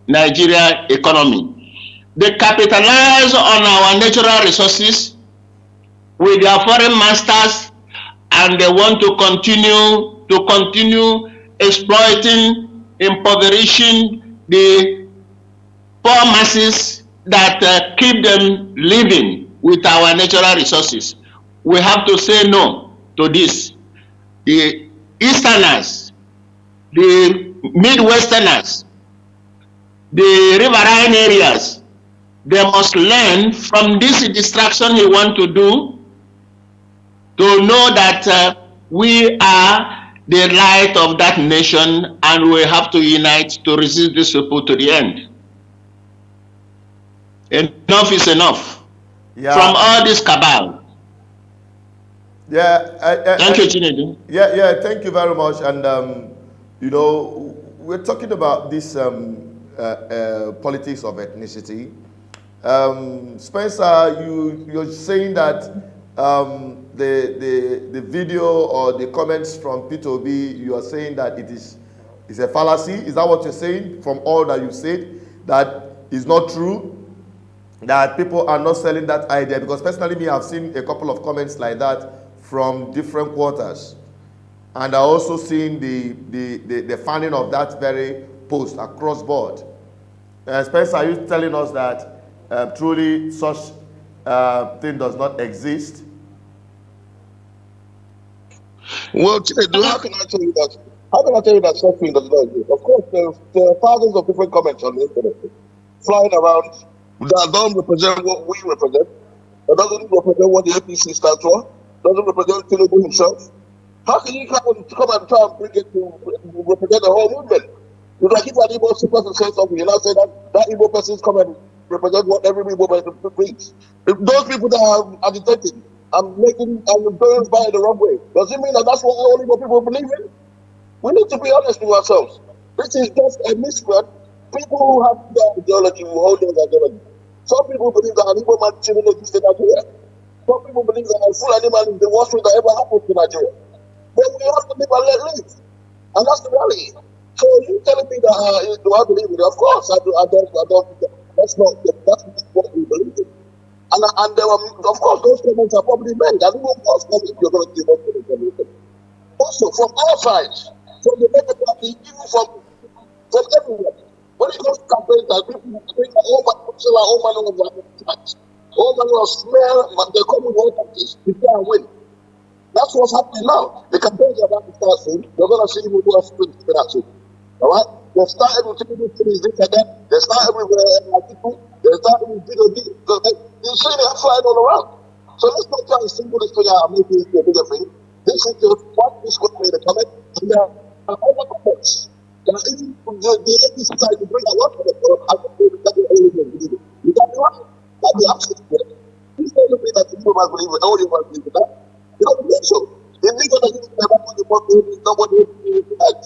Nigeria economy. They capitalize on our natural resources with their foreign masters, and they want to continue exploiting, impoverishing the poor masses that keep them living with our natural resources. We have to say no to this. The Easterners, the Midwesterners, the riverine areas, they must learn from this distraction he wants to do, to know that we are the light of that nation, and we have to unite to resist these people to the end. Enough is enough. Yeah. From all this cabal. Yeah. Thank you, Chinedu. Yeah, thank you very much. And, you know, we're talking about this politics of ethnicity. Spencer, you're saying that the video or the comments from P2B, you are saying that it's a fallacy. Is that what you're saying from all that you said? That is not true? That people are not selling that idea? Because personally, me, I've seen a couple of comments like that from different quarters. And I also seen the funding of that very post across board. Spencer, are you telling us that truly such thing does not exist? Well, how can I tell you that? How can I tell you that such thing does not exist? Of course, there are thousands of different comments on the internet flying around that don't represent what we represent. That doesn't represent what the APC stands for. Doesn't represent Tinubu himself. How can you come and try and bring it to represent the whole movement? It's like if an Igbo person says something, you now say that Igbo person's come and represent what every Igbo person brings. If those people that are agitating and going by the wrong way, does it mean that that's what all Igbo people believe in? We need to be honest with ourselves. This is just a misread. People who have their ideology will hold their ideology. Some people believe that an Igbo man shouldn't exist in Nigeria. Some people believe that a full animal is the worst thing that ever happened to Nigeria. But we have to live and let live. And that's the reality. So you telling me that do I believe in it? Of course, I don't. That's not what we believe in. And there were, of course, those comments are probably made. And of course, you're going to give us the also from all sides, from the Labour Party, even from everywhere. When it comes to campaigns, that people think all manner of attacks, all manner of smear, but they come with all tactics to try and win. That's what's happening now. The campaigns are about to start soon. You're going to see people who are spin out soon. All right? They started with people things like that. They started with people. They started with video. You see them flying all around. So let's not try to single this thing out and make it a bigger thing. This is just what this could made a comment. And there are other comments. And even the APC side to bring a lot of it. You got me right. That'd be absolutely good. Please don't believe that people must believe it. All you must believe that. You don't believe so. If they gonna use the what you want to do, nobody will do that.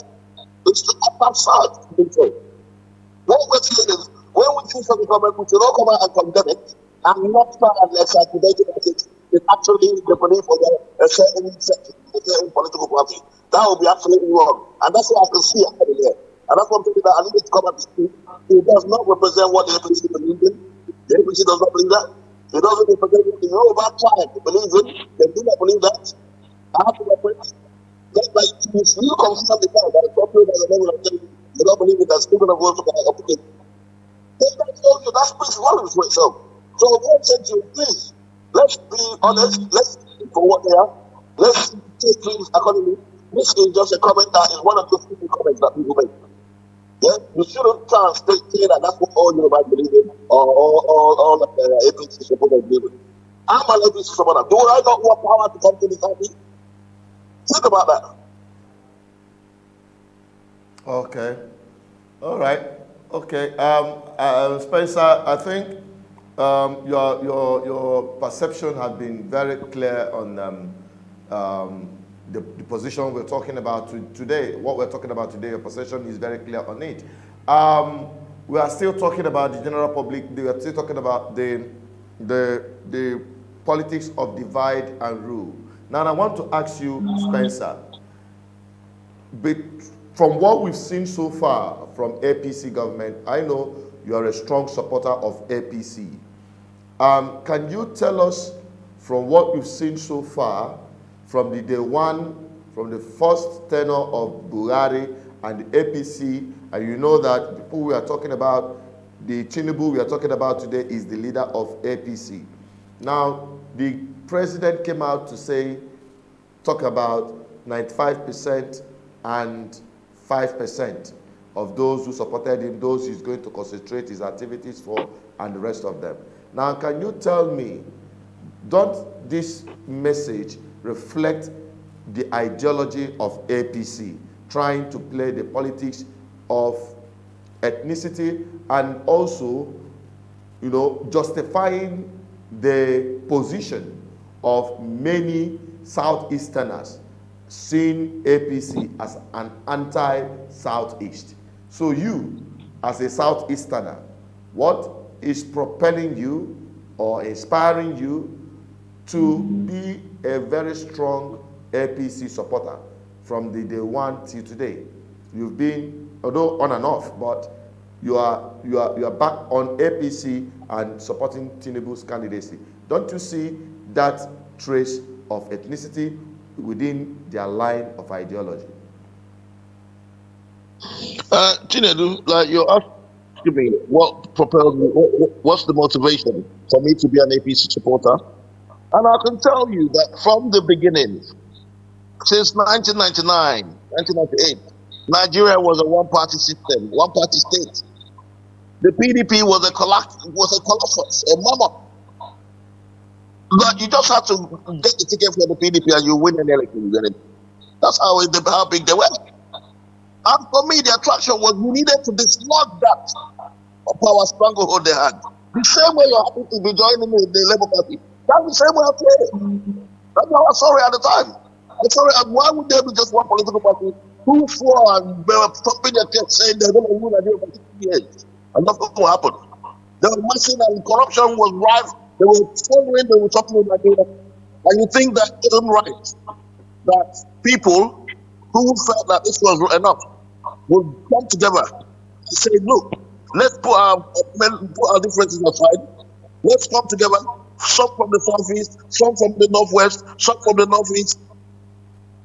It's not sad. What we're saying is, when we see something coming, we should not come out and condemn it and not try and exaggerate it. is actually the belief of a certain section, a certain political party. That would be absolutely wrong. And that's what I can see out there. And that's one thing that I need to come up to. It does not represent what the APC believes in. The APC does not believe that. It doesn't represent what the Yoruba tribe believes in. They do not believe that. I have to reference. Just like if you confirm the fact that it's popular by the level of things, you don't believe it, that's even a vote for the opinion. Then that tells you that speaks volumes for itself. So what I'm saying to you, please, let's be honest, let's see for what they are. Let's take things accordingly. This is just a comment that is one of the few comments that people make. Yeah, you shouldn't try and say that that's what all Yoruba believe in, or all of the APC supporters believe in. I'm an APC supporter. Do I not want power to come to this country? Think about that. Okay. All right. Okay. Spencer, I think your perception has been very clear on the position we're talking about today. What we're talking about today, your position is very clear on it. We are still talking about the general public. We are still talking about the politics of divide and rule. Now, I want to ask you, Spencer, but from what we've seen so far from APC government, I know you are a strong supporter of APC. Can you tell us from what we've seen so far, from the day one, from the first tenure of Buhari and the APC, and you know that the people we are talking about, the Tinubu we are talking about today is the leader of APC. Now, the president came out to talk about 95% and 5% of those who supported him, those he's going to concentrate his activities for, and the rest of them. Now, can you tell me, don't this message reflect the ideology of APC, trying to play the politics of ethnicity and also, you know, justifying the position of many Southeasterners seeing APC as an anti-Southeast? So you, as a Southeasterner, what is propelling you or inspiring you to be a very strong APC supporter from the day one till today? You've been, although on and off, but you are back on APC and supporting Tinubu's candidacy. Don't you see that trace of ethnicity within their line of ideology? Chinedu, like you're asking me, what propelled me, what's the motivation for me to be an APC supporter? And I can tell you that from the beginning, since 1999, 1998, Nigeria was a one-party system, one-party state. The PDP was a colossus, a mammoth. But you just have to get the ticket for the PDP and you win an election. That's how big they were. And for me, the attraction was we needed to dislodge that power stranglehold they had. The same way you're happy to be joining the Labour Party. That's the same way I feel. That's how I saw it at the time. I saw it, and why would there be just one political party who swore and they were pumping their chest saying they're going to rule Nigeria for 50 years? And nothing will happen. They were messing and corruption was rife. They were following, they were talking about Nigeria. And you think that it isn't right that people who felt that this was enough would come together and say, look, let's put our differences aside. Let's come together, some from the southeast, some from the northwest, some from the northeast,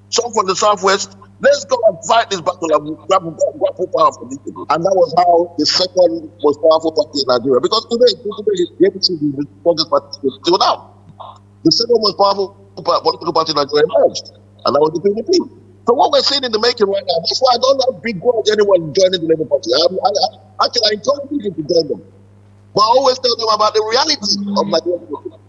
some from the southwest. Let's go and fight this battle and grapple power from these people. And that was how the second most powerful party in Nigeria. Because today the APC is the strongest party still now. The second most powerful political party in Nigeria emerged, and that was the PDP. So what we're seeing in the making right now, that's why I don't have big grudge anyone joining the Labour Party. I encourage people to join them. But I always tell them about the reality of Nigerian people.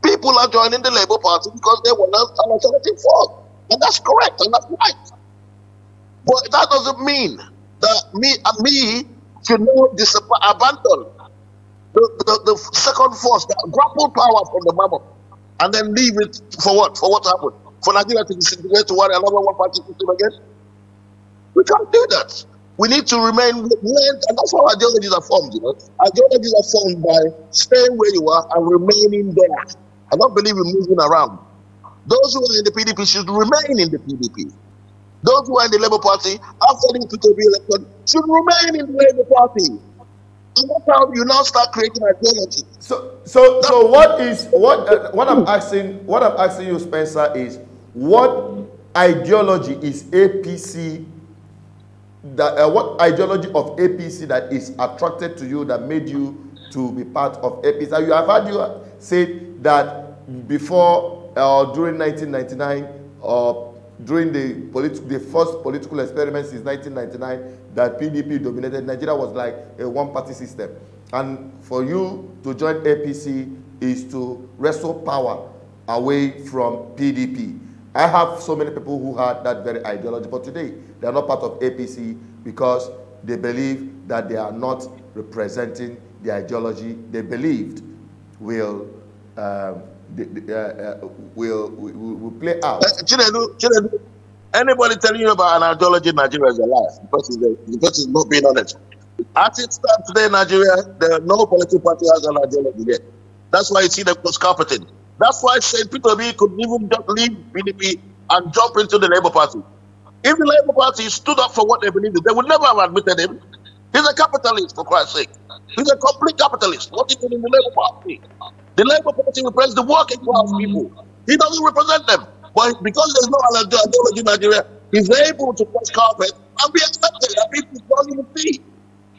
People are joining the Labour Party because they want an alternative force. And that's correct, and that's right. But that doesn't mean that me should not abandon the second force that grappled power from the mammoth and then leave it for what? For what happened? For Nigeria to disintegrate to another one-party system again? We can't do that. We need to remain and that's how ideologies are formed, you know. Ideologies are formed by staying where you are and remaining there. I don't believe in moving around. Those who are in the PDP should remain in the PDP. Those who are in the Labour Party, after the P2B election, should remain in the Labour Party. And that's how you now start creating ideology. So what I'm asking you, Spencer, is what ideology is APC? What ideology of APC that is attracted to you, that made you to be part of APC? You have heard you say that before during 1999 during the first political experiment since 1999 that PDP dominated, Nigeria was like a one-party system. And for you to join APC is to wrestle power away from PDP. I have so many people who had that very ideology, but today they are not part of APC because they believe that they are not representing the ideology they believed will play out. Chinedu, anybody telling you about an ideology in Nigeria is a lie. The person is not being honest. As it stands today in Nigeria, no political party has an ideology yet. That's why you see them cross-carpeting. That's why St. Peter B could even just leave PDP and jump into the Labour Party. If the Labour Party stood up for what they believe in, they would never have admitted him. He's a capitalist, for Christ's sake. He's a complete capitalist. What is in the Labour Party? The Labour Party represents the working class people. He doesn't represent them. But because there's no ideology in Nigeria, he's able to cross carpet and be accepted, and people don't even see.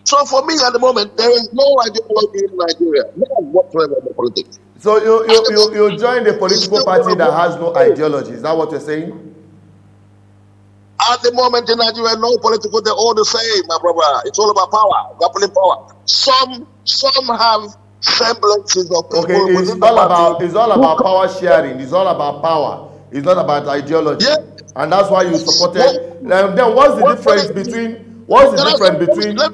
So for me at the moment, there is no ideology in Nigeria. None whatsoever in the politics. So you joined a political party that has no ideology. Is that what you're saying? At the moment in Nigeria, no political, they're all the same, my brother. It's all about power, grappling power. Some have semblances of people. Okay, it's all about power sharing. It's all about power. It's not about ideology. Yeah. And that's why you supported. Then what's the difference between? What's the difference between? Let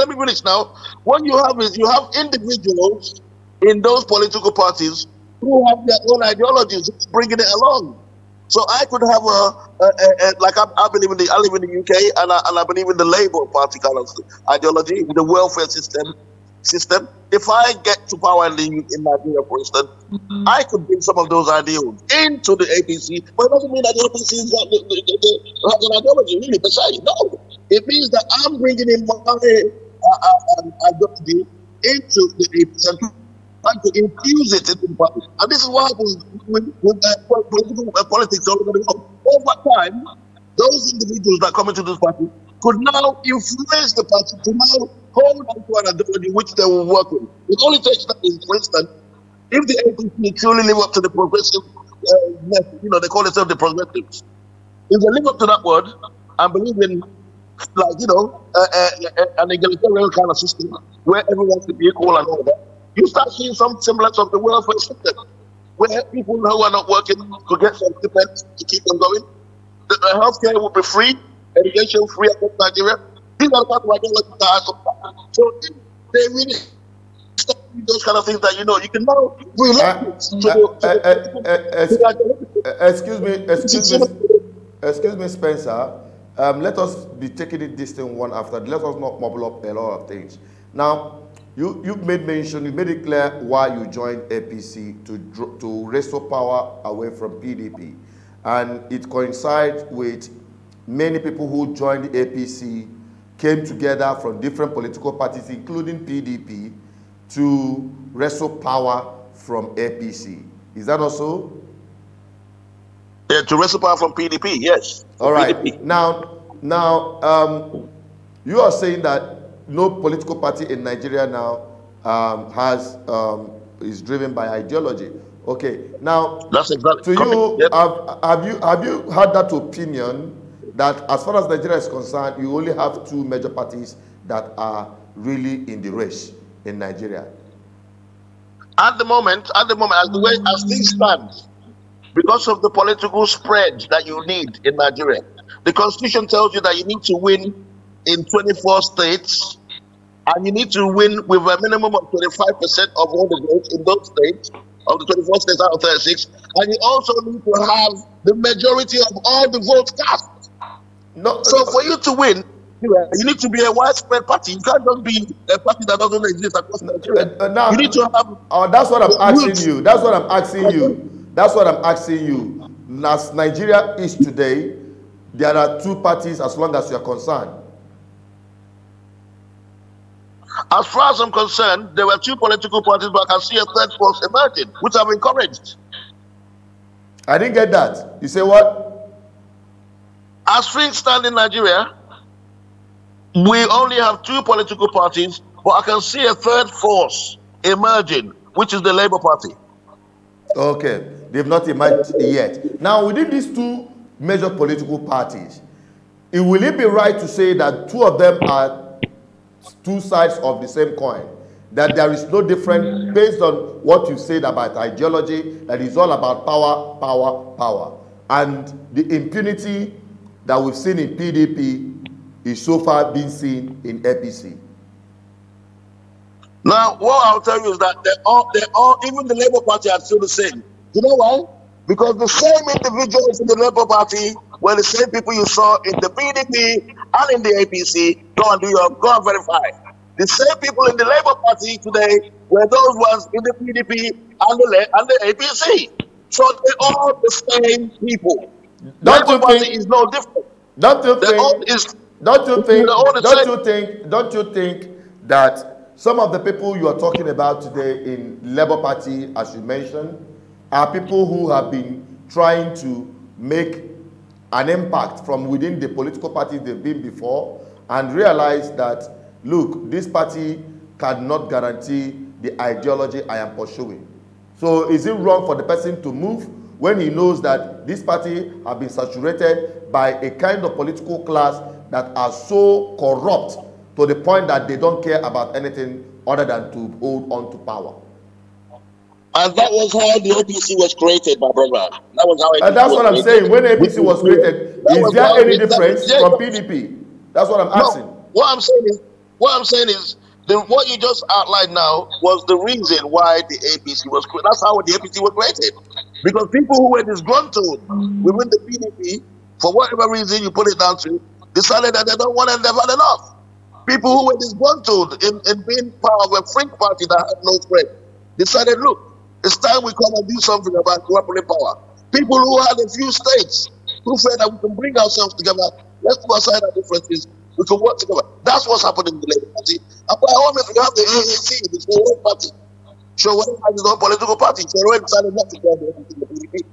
me finish now. What you have is you have individuals in those political parties who have their own ideologies, bringing it along. So I could have I believe in I live in the UK and I believe in the Labour Party kind of ideology, the welfare system. If I get to power in Nigeria, for instance, I could bring some of those ideals into the APC, but it doesn't mean that the APC is an ideology, really, besides. No. It means that I'm bringing in my ideology into the APC and trying to infuse it into the party. And this is what happens with politics all over the world. Over time, those individuals that come into this party could now influence the party to now hold on to an ideology which they will work with. It only takes that, for instance, if the APC truly live up to the progressive, they call themselves the progressives. If they live up to that word and believe in, an egalitarian kind of system where everyone should be equal and all that, you start seeing some semblance of the welfare system where people who are not working could get some stipends to keep them going. The healthcare will be free. Education free across Nigeria. These are the part of ideology that has. So if they really stop doing those kind of things that you can now excuse me, Spencer. Let us be taking it distant one after. Let us not mumble up a lot of things. Now, you made it clear why you joined APC to wrestle power away from PDP, and it coincides with many people who joined the APC came together from different political parties, including PDP, to wrestle power from APC. Is that also? Yeah, to wrestle power from PDP, yes. All right. PDP. Now, you are saying that no political party in Nigeria now is driven by ideology. Okay. Now, that's exactly. To you, yep. have you had that opinion that as far as Nigeria is concerned, you only have two major parties that are really in the race in Nigeria? At the moment, as things stand, because of the political spread that you need in Nigeria, the Constitution tells you that you need to win in 24 states, and you need to win with a minimum of 25% of all the votes in those states, of the 24 states out of 36, and you also need to have the majority of all the votes cast. No, so for you to win, Nigeria, you need to be a widespread party. You can't just be a party that doesn't exist across Nigeria. Now, you need to have. that's what I'm asking roots. you. That's what I'm asking you. That's what I'm asking you. As Nigeria is today, there are two parties as long as you are concerned. As far as I'm concerned, there were two political parties, but I can see a third force emerging, which I've encouraged. I didn't get that. You say what? As things stand in Nigeria, we only have two political parties, but I can see a third force emerging, which is the Labour Party. Okay, they've not emerged yet. Now, within these two major political parties, will it be right to say that two of them are two sides of the same coin? That there is no difference based on what you said about ideology, that is all about power, power, power. And the impunity that we've seen in PDP is so far being seen in APC. Now, what I'll tell you is that they're all, even the Labour Party are still the same. You know why? Because the same individuals in the Labour Party were the same people you saw in the PDP and in the APC. Go and verify. The same people in the Labour Party today were those ones in the PDP and the APC. So they're all the same people. Don't Labour you Party think? is no different. Don't you think that some of the people you are talking about today in Labour Party, as you mentioned, are people who have been trying to make an impact from within the political parties they've been before and realize that, look, this party cannot guarantee the ideology I am pursuing. So is it wrong for the person to move when he knows that this party have been saturated by a kind of political class that are so corrupt to the point that they don't care about anything other than to hold on to power? And that was how the APC was created, my brother. That was how APC and that's what I'm saying. When APC was created, is there any difference from PDP? That's what I'm asking. No, what I'm saying is what you just outlined now was the reason why the APC was created. That's how the APC was created. Because people who were disgruntled within the PDP, for whatever reason you put it down to, decided that they don't want to have had enough. People who were disgruntled in being part of a free party that had no friend decided, look, it's time we come and do something about cooperative power. People who had a few states who said that we can bring ourselves together, let's put aside our differences, we can work together. That's what's happening in the Labour Party. And by all means, we have the ANC, the Showore Party. Showore has his own political party. Showore decided not to join the PDP.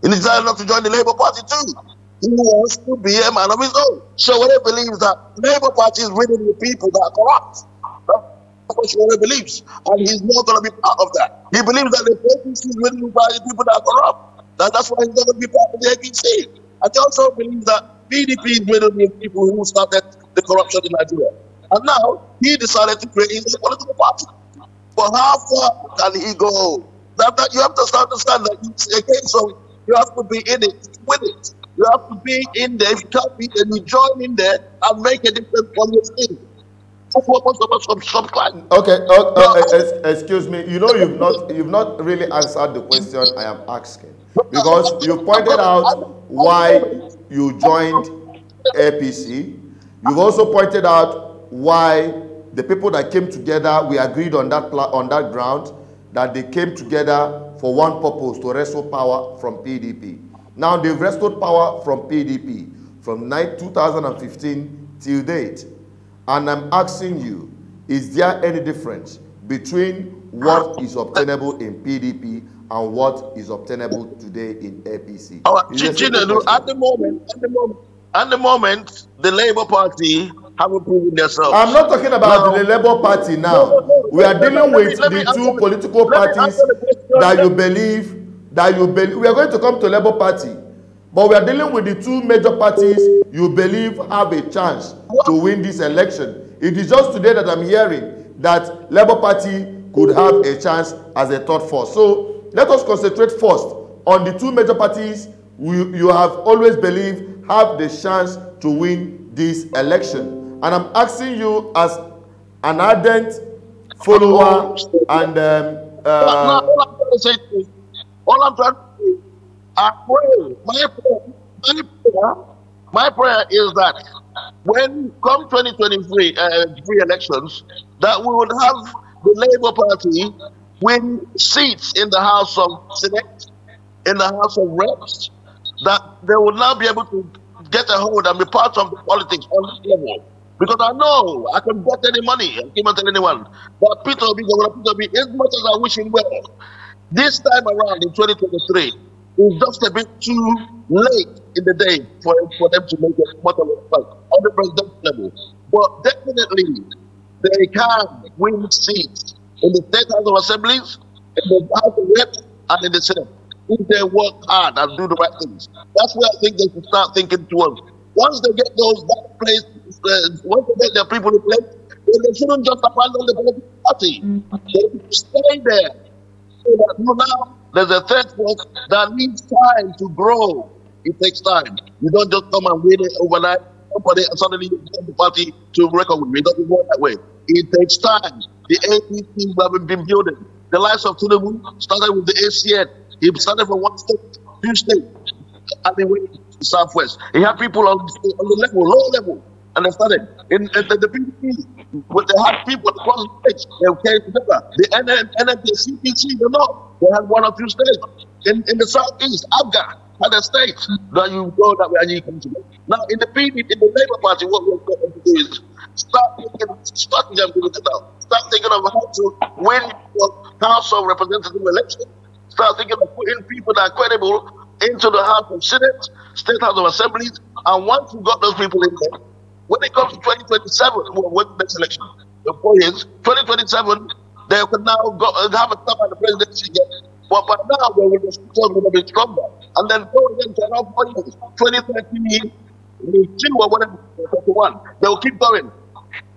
He decided not to join the Labour Party too. He wants to be a man of his own. Showore believes that Labour Party is rid of the people that are corrupt. That's what Showore believes. And he's not going to be part of that. He believes that the APC is rid of the people that are corrupt. That's why he's not going to be part of the APC. And he also believes that PDP is rid of the people who started the corruption in Nigeria. And now he decided to create his political party. But how far can he go? That you have to understand that it's a case of you have to be in it, with it. You have to be in there. If you can't be, then you join in there and make a difference from your thing. That's what most of us from some kind. Okay, excuse me. You know, you've not really answered the question I am asking, because you pointed out why you joined APC. You've also pointed out why the people that came together, we agreed on that ground, that they came together for one purpose, to wrestle power from PDP. Now they've wrestled power from PDP from 2015 till date. And I'm asking you, is there any difference between what is obtainable in PDP and what is obtainable today in APC? At the moment, the Labour Party haven't proven themselves. I'm not talking about the Labour Party now. We are dealing with the two political parties that you believe. We are going to come to Labour Party, but we are dealing with the two major parties you believe have a chance to win this election. It is just today that I'm hearing that Labour Party could have a chance as a third force. So let us concentrate first on the two major parties you have always believed have the chance to win this election. And I'm asking you as an ardent follower and all I'm trying to say, I pray, my prayer is that when come 2023 free elections, that we would have the Labour Party win seats in the House of Senate, in the House of Reps, that they will now be able to get a hold and be part of the politics on this level. Because I know I can get any money, I can't tell anyone. But Peter Obi, Governor Peter Obi, as much as I wish him well, this time around in 2023, it's just a bit too late in the day for them to make a much of a fight on the presidential level. But definitely, they can win seats in the State House of Assemblies, in the House of Reps, and in the Senate. If they work hard and do the right things. That's where I think they should start thinking towards. Once they get those that place, once they get their people in place, then they shouldn't just abandon the political party. They should stay there. So that now there's a third force that needs time to grow. It takes time. You don't just come and win it overnight. Somebody suddenly you get the party to record with me. It doesn't work that way. It takes time. The APC have been building. The likes of Tinubu started with the ACN. He started from one state, two states, and they went to the southwest. He had people on the level, low level, and they started. In the PDP, they had people across the states. They came together. The NNP, CPC, they had one or two states. In the southeast, Afghan had a state that you go that way and you come together. Now, in the PDP, in the Labour Party, what we're going to do is start thinking of how to win your House of Representative election. Start thinking of putting people that are credible into the House of Senate, State House of Assemblies, and once you've got those people in there, when it comes to 2027, when the next election, the 4 years, 2027, they can now go have a stop at the presidency again. But by now, they will just going to be stronger. And then go again to another 4 years, 2030, 2 or whatever, 21. They will keep going.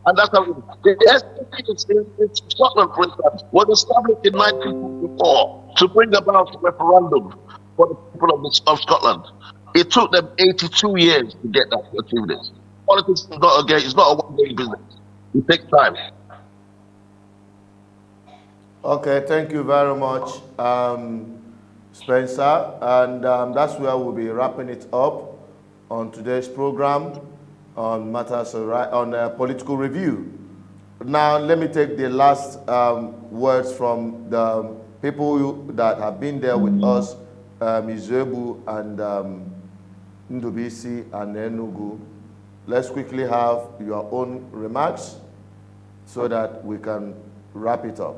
And that's how the SPP in Scotland, for instance, was established in 1954 to bring about a referendum for the people of Scotland. It took them 82 years to get that, to achieve this. Politics is not a game, it's not a one-day business. It takes time. Okay, thank you very much, Spencer. And that's where we'll be wrapping it up on today's program on matters on political review. Now, let me take the last words from the people that have been there with us, Izuegbu and Ndubisi and Enugu. Let's quickly have your own remarks so that we can wrap it up.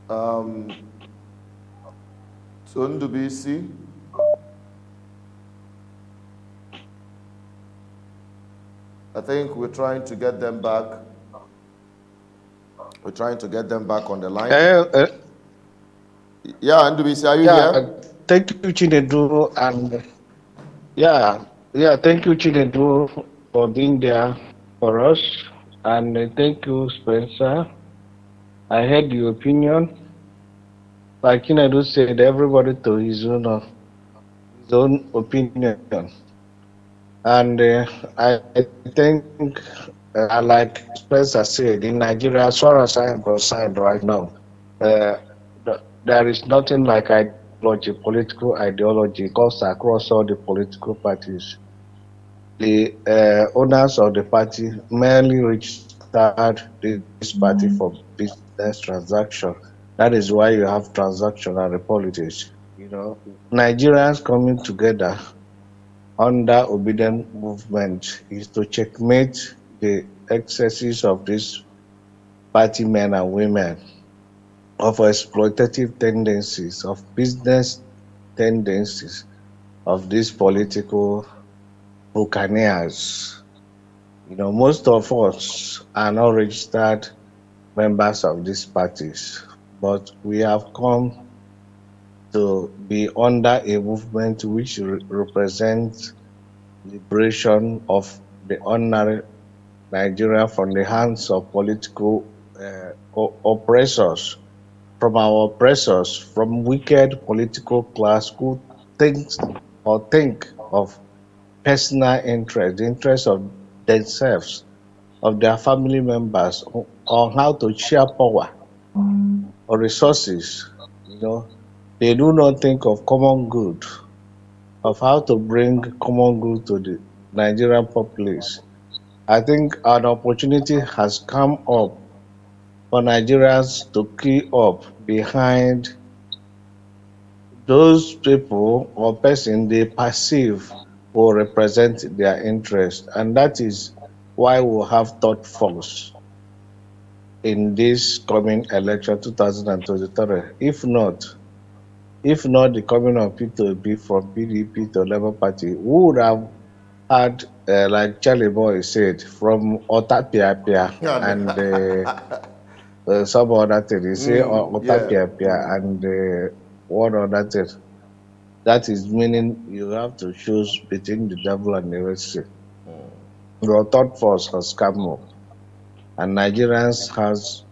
So Ndubisi. I think we're trying to get them back. We're trying to get them back on the line. Yeah, Ndubisi, are you here? Thank you, Chinedu, and thank you, Chinedu, for being there for us, and thank you, Spencer. I heard your opinion. Like Chinedu said, everybody to his own opinion. And I think, like Spencer said, in Nigeria, as far as I am concerned right now, there is nothing like ideology, political ideology, goes across all the political parties. The owners of the party merely registered this party for business transaction. That is why you have transactional politics. Nigerians coming together under obedient movement is to checkmate the excesses of these party men and women, of exploitative tendencies, of business tendencies, of these political buccaneers. Most of us are not registered members of these parties, but we have come to be under a movement which represents liberation of the ordinary Nigeria from the hands of political oppressors, from our oppressors, from wicked political class who think of personal interest, the interest of themselves, of their family members, on how to share power or resources. They do not think of common good, of how to bring common good to the Nigerian populace. I think an opportunity has come up for Nigerians to queue up behind those people or person they perceive will represent their interest. And that is why we have thought force in this coming election 2023. If not the coming of P2B from PDP to Labour Party, we would have had, like Charlie Boy said, from Otapiapia and some other thing. He say Otapiapia and one other thing. That is meaning you have to choose between the devil and the Red Sea. Your thought force has come up, and Nigerians has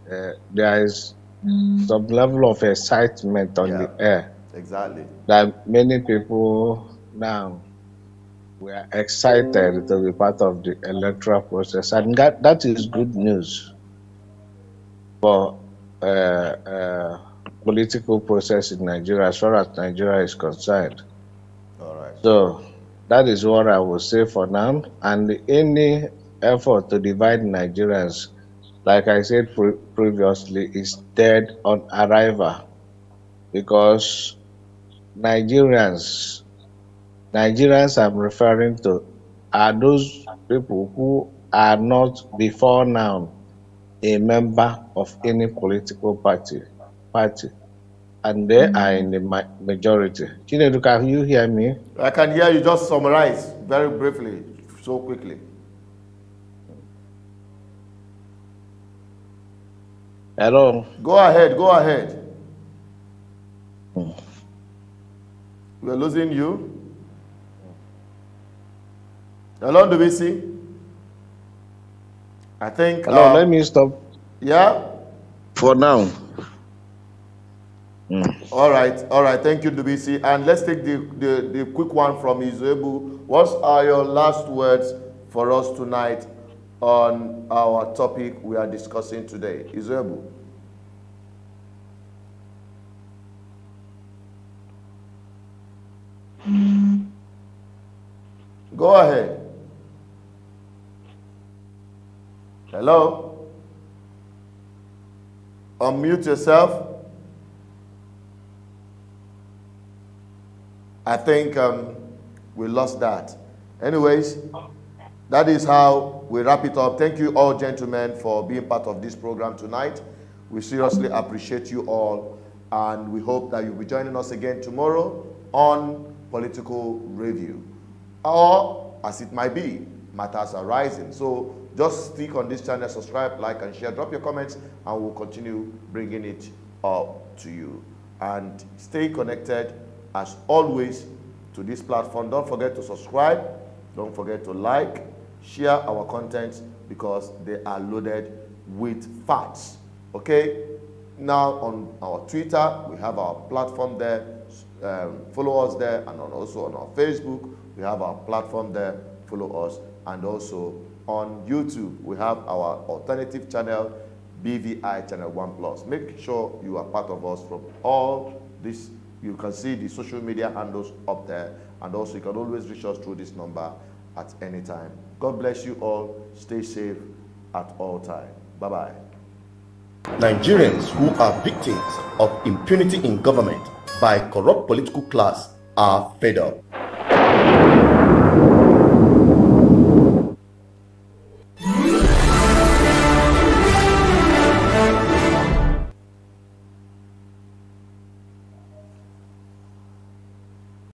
there is some level of excitement on the air. Exactly. That many people now were excited to be part of the electoral process, and that is good news for political process in Nigeria, as far as Nigeria is concerned. All right. So that is what I will say for now. And any effort to divide Nigerians, like I said previously, is dead on arrival, because Nigerians I'm referring to are those people who are not before now a member of any political party, and they are in the majority. Chinedu, can you hear me? I can hear you. Just summarize very briefly, so quickly. Hello. Go ahead. We're losing you. Hello, DBC. I think. Hello, let me stop. Yeah? For now. All right. Thank you, DBC. And let's take the quick one from Izuebu. What are your last words for us tonight on our topic we are discussing today? Izuebu. Go ahead. Hello? Unmute yourself. I think we lost that. Anyways, that is how we wrap it up. Thank you all, gentlemen, for being part of this program tonight. We seriously appreciate you all, and we hope that you'll be joining us again tomorrow on Political Review. Or, as it might be, matters are rising. So just stick on this channel, subscribe, like, and share. Drop your comments, and we'll continue bringing it up to you. And stay connected, as always, to this platform. Don't forget to subscribe. Don't forget to like, share our content, because they are loaded with facts. Okay? Now on our Twitter, we have our platform there. Follow us there, and also on our Facebook, we have our platform there. Follow us. And also on YouTube, we have our alternative channel, BVI Channel 1+. Make sure you are part of us from all this. You can see the social media handles up there, and also you can always reach us through this number at any time. God bless you all. Stay safe at all times. Bye-bye. Nigerians who are victims of impunity in government by corrupt political class are fed up.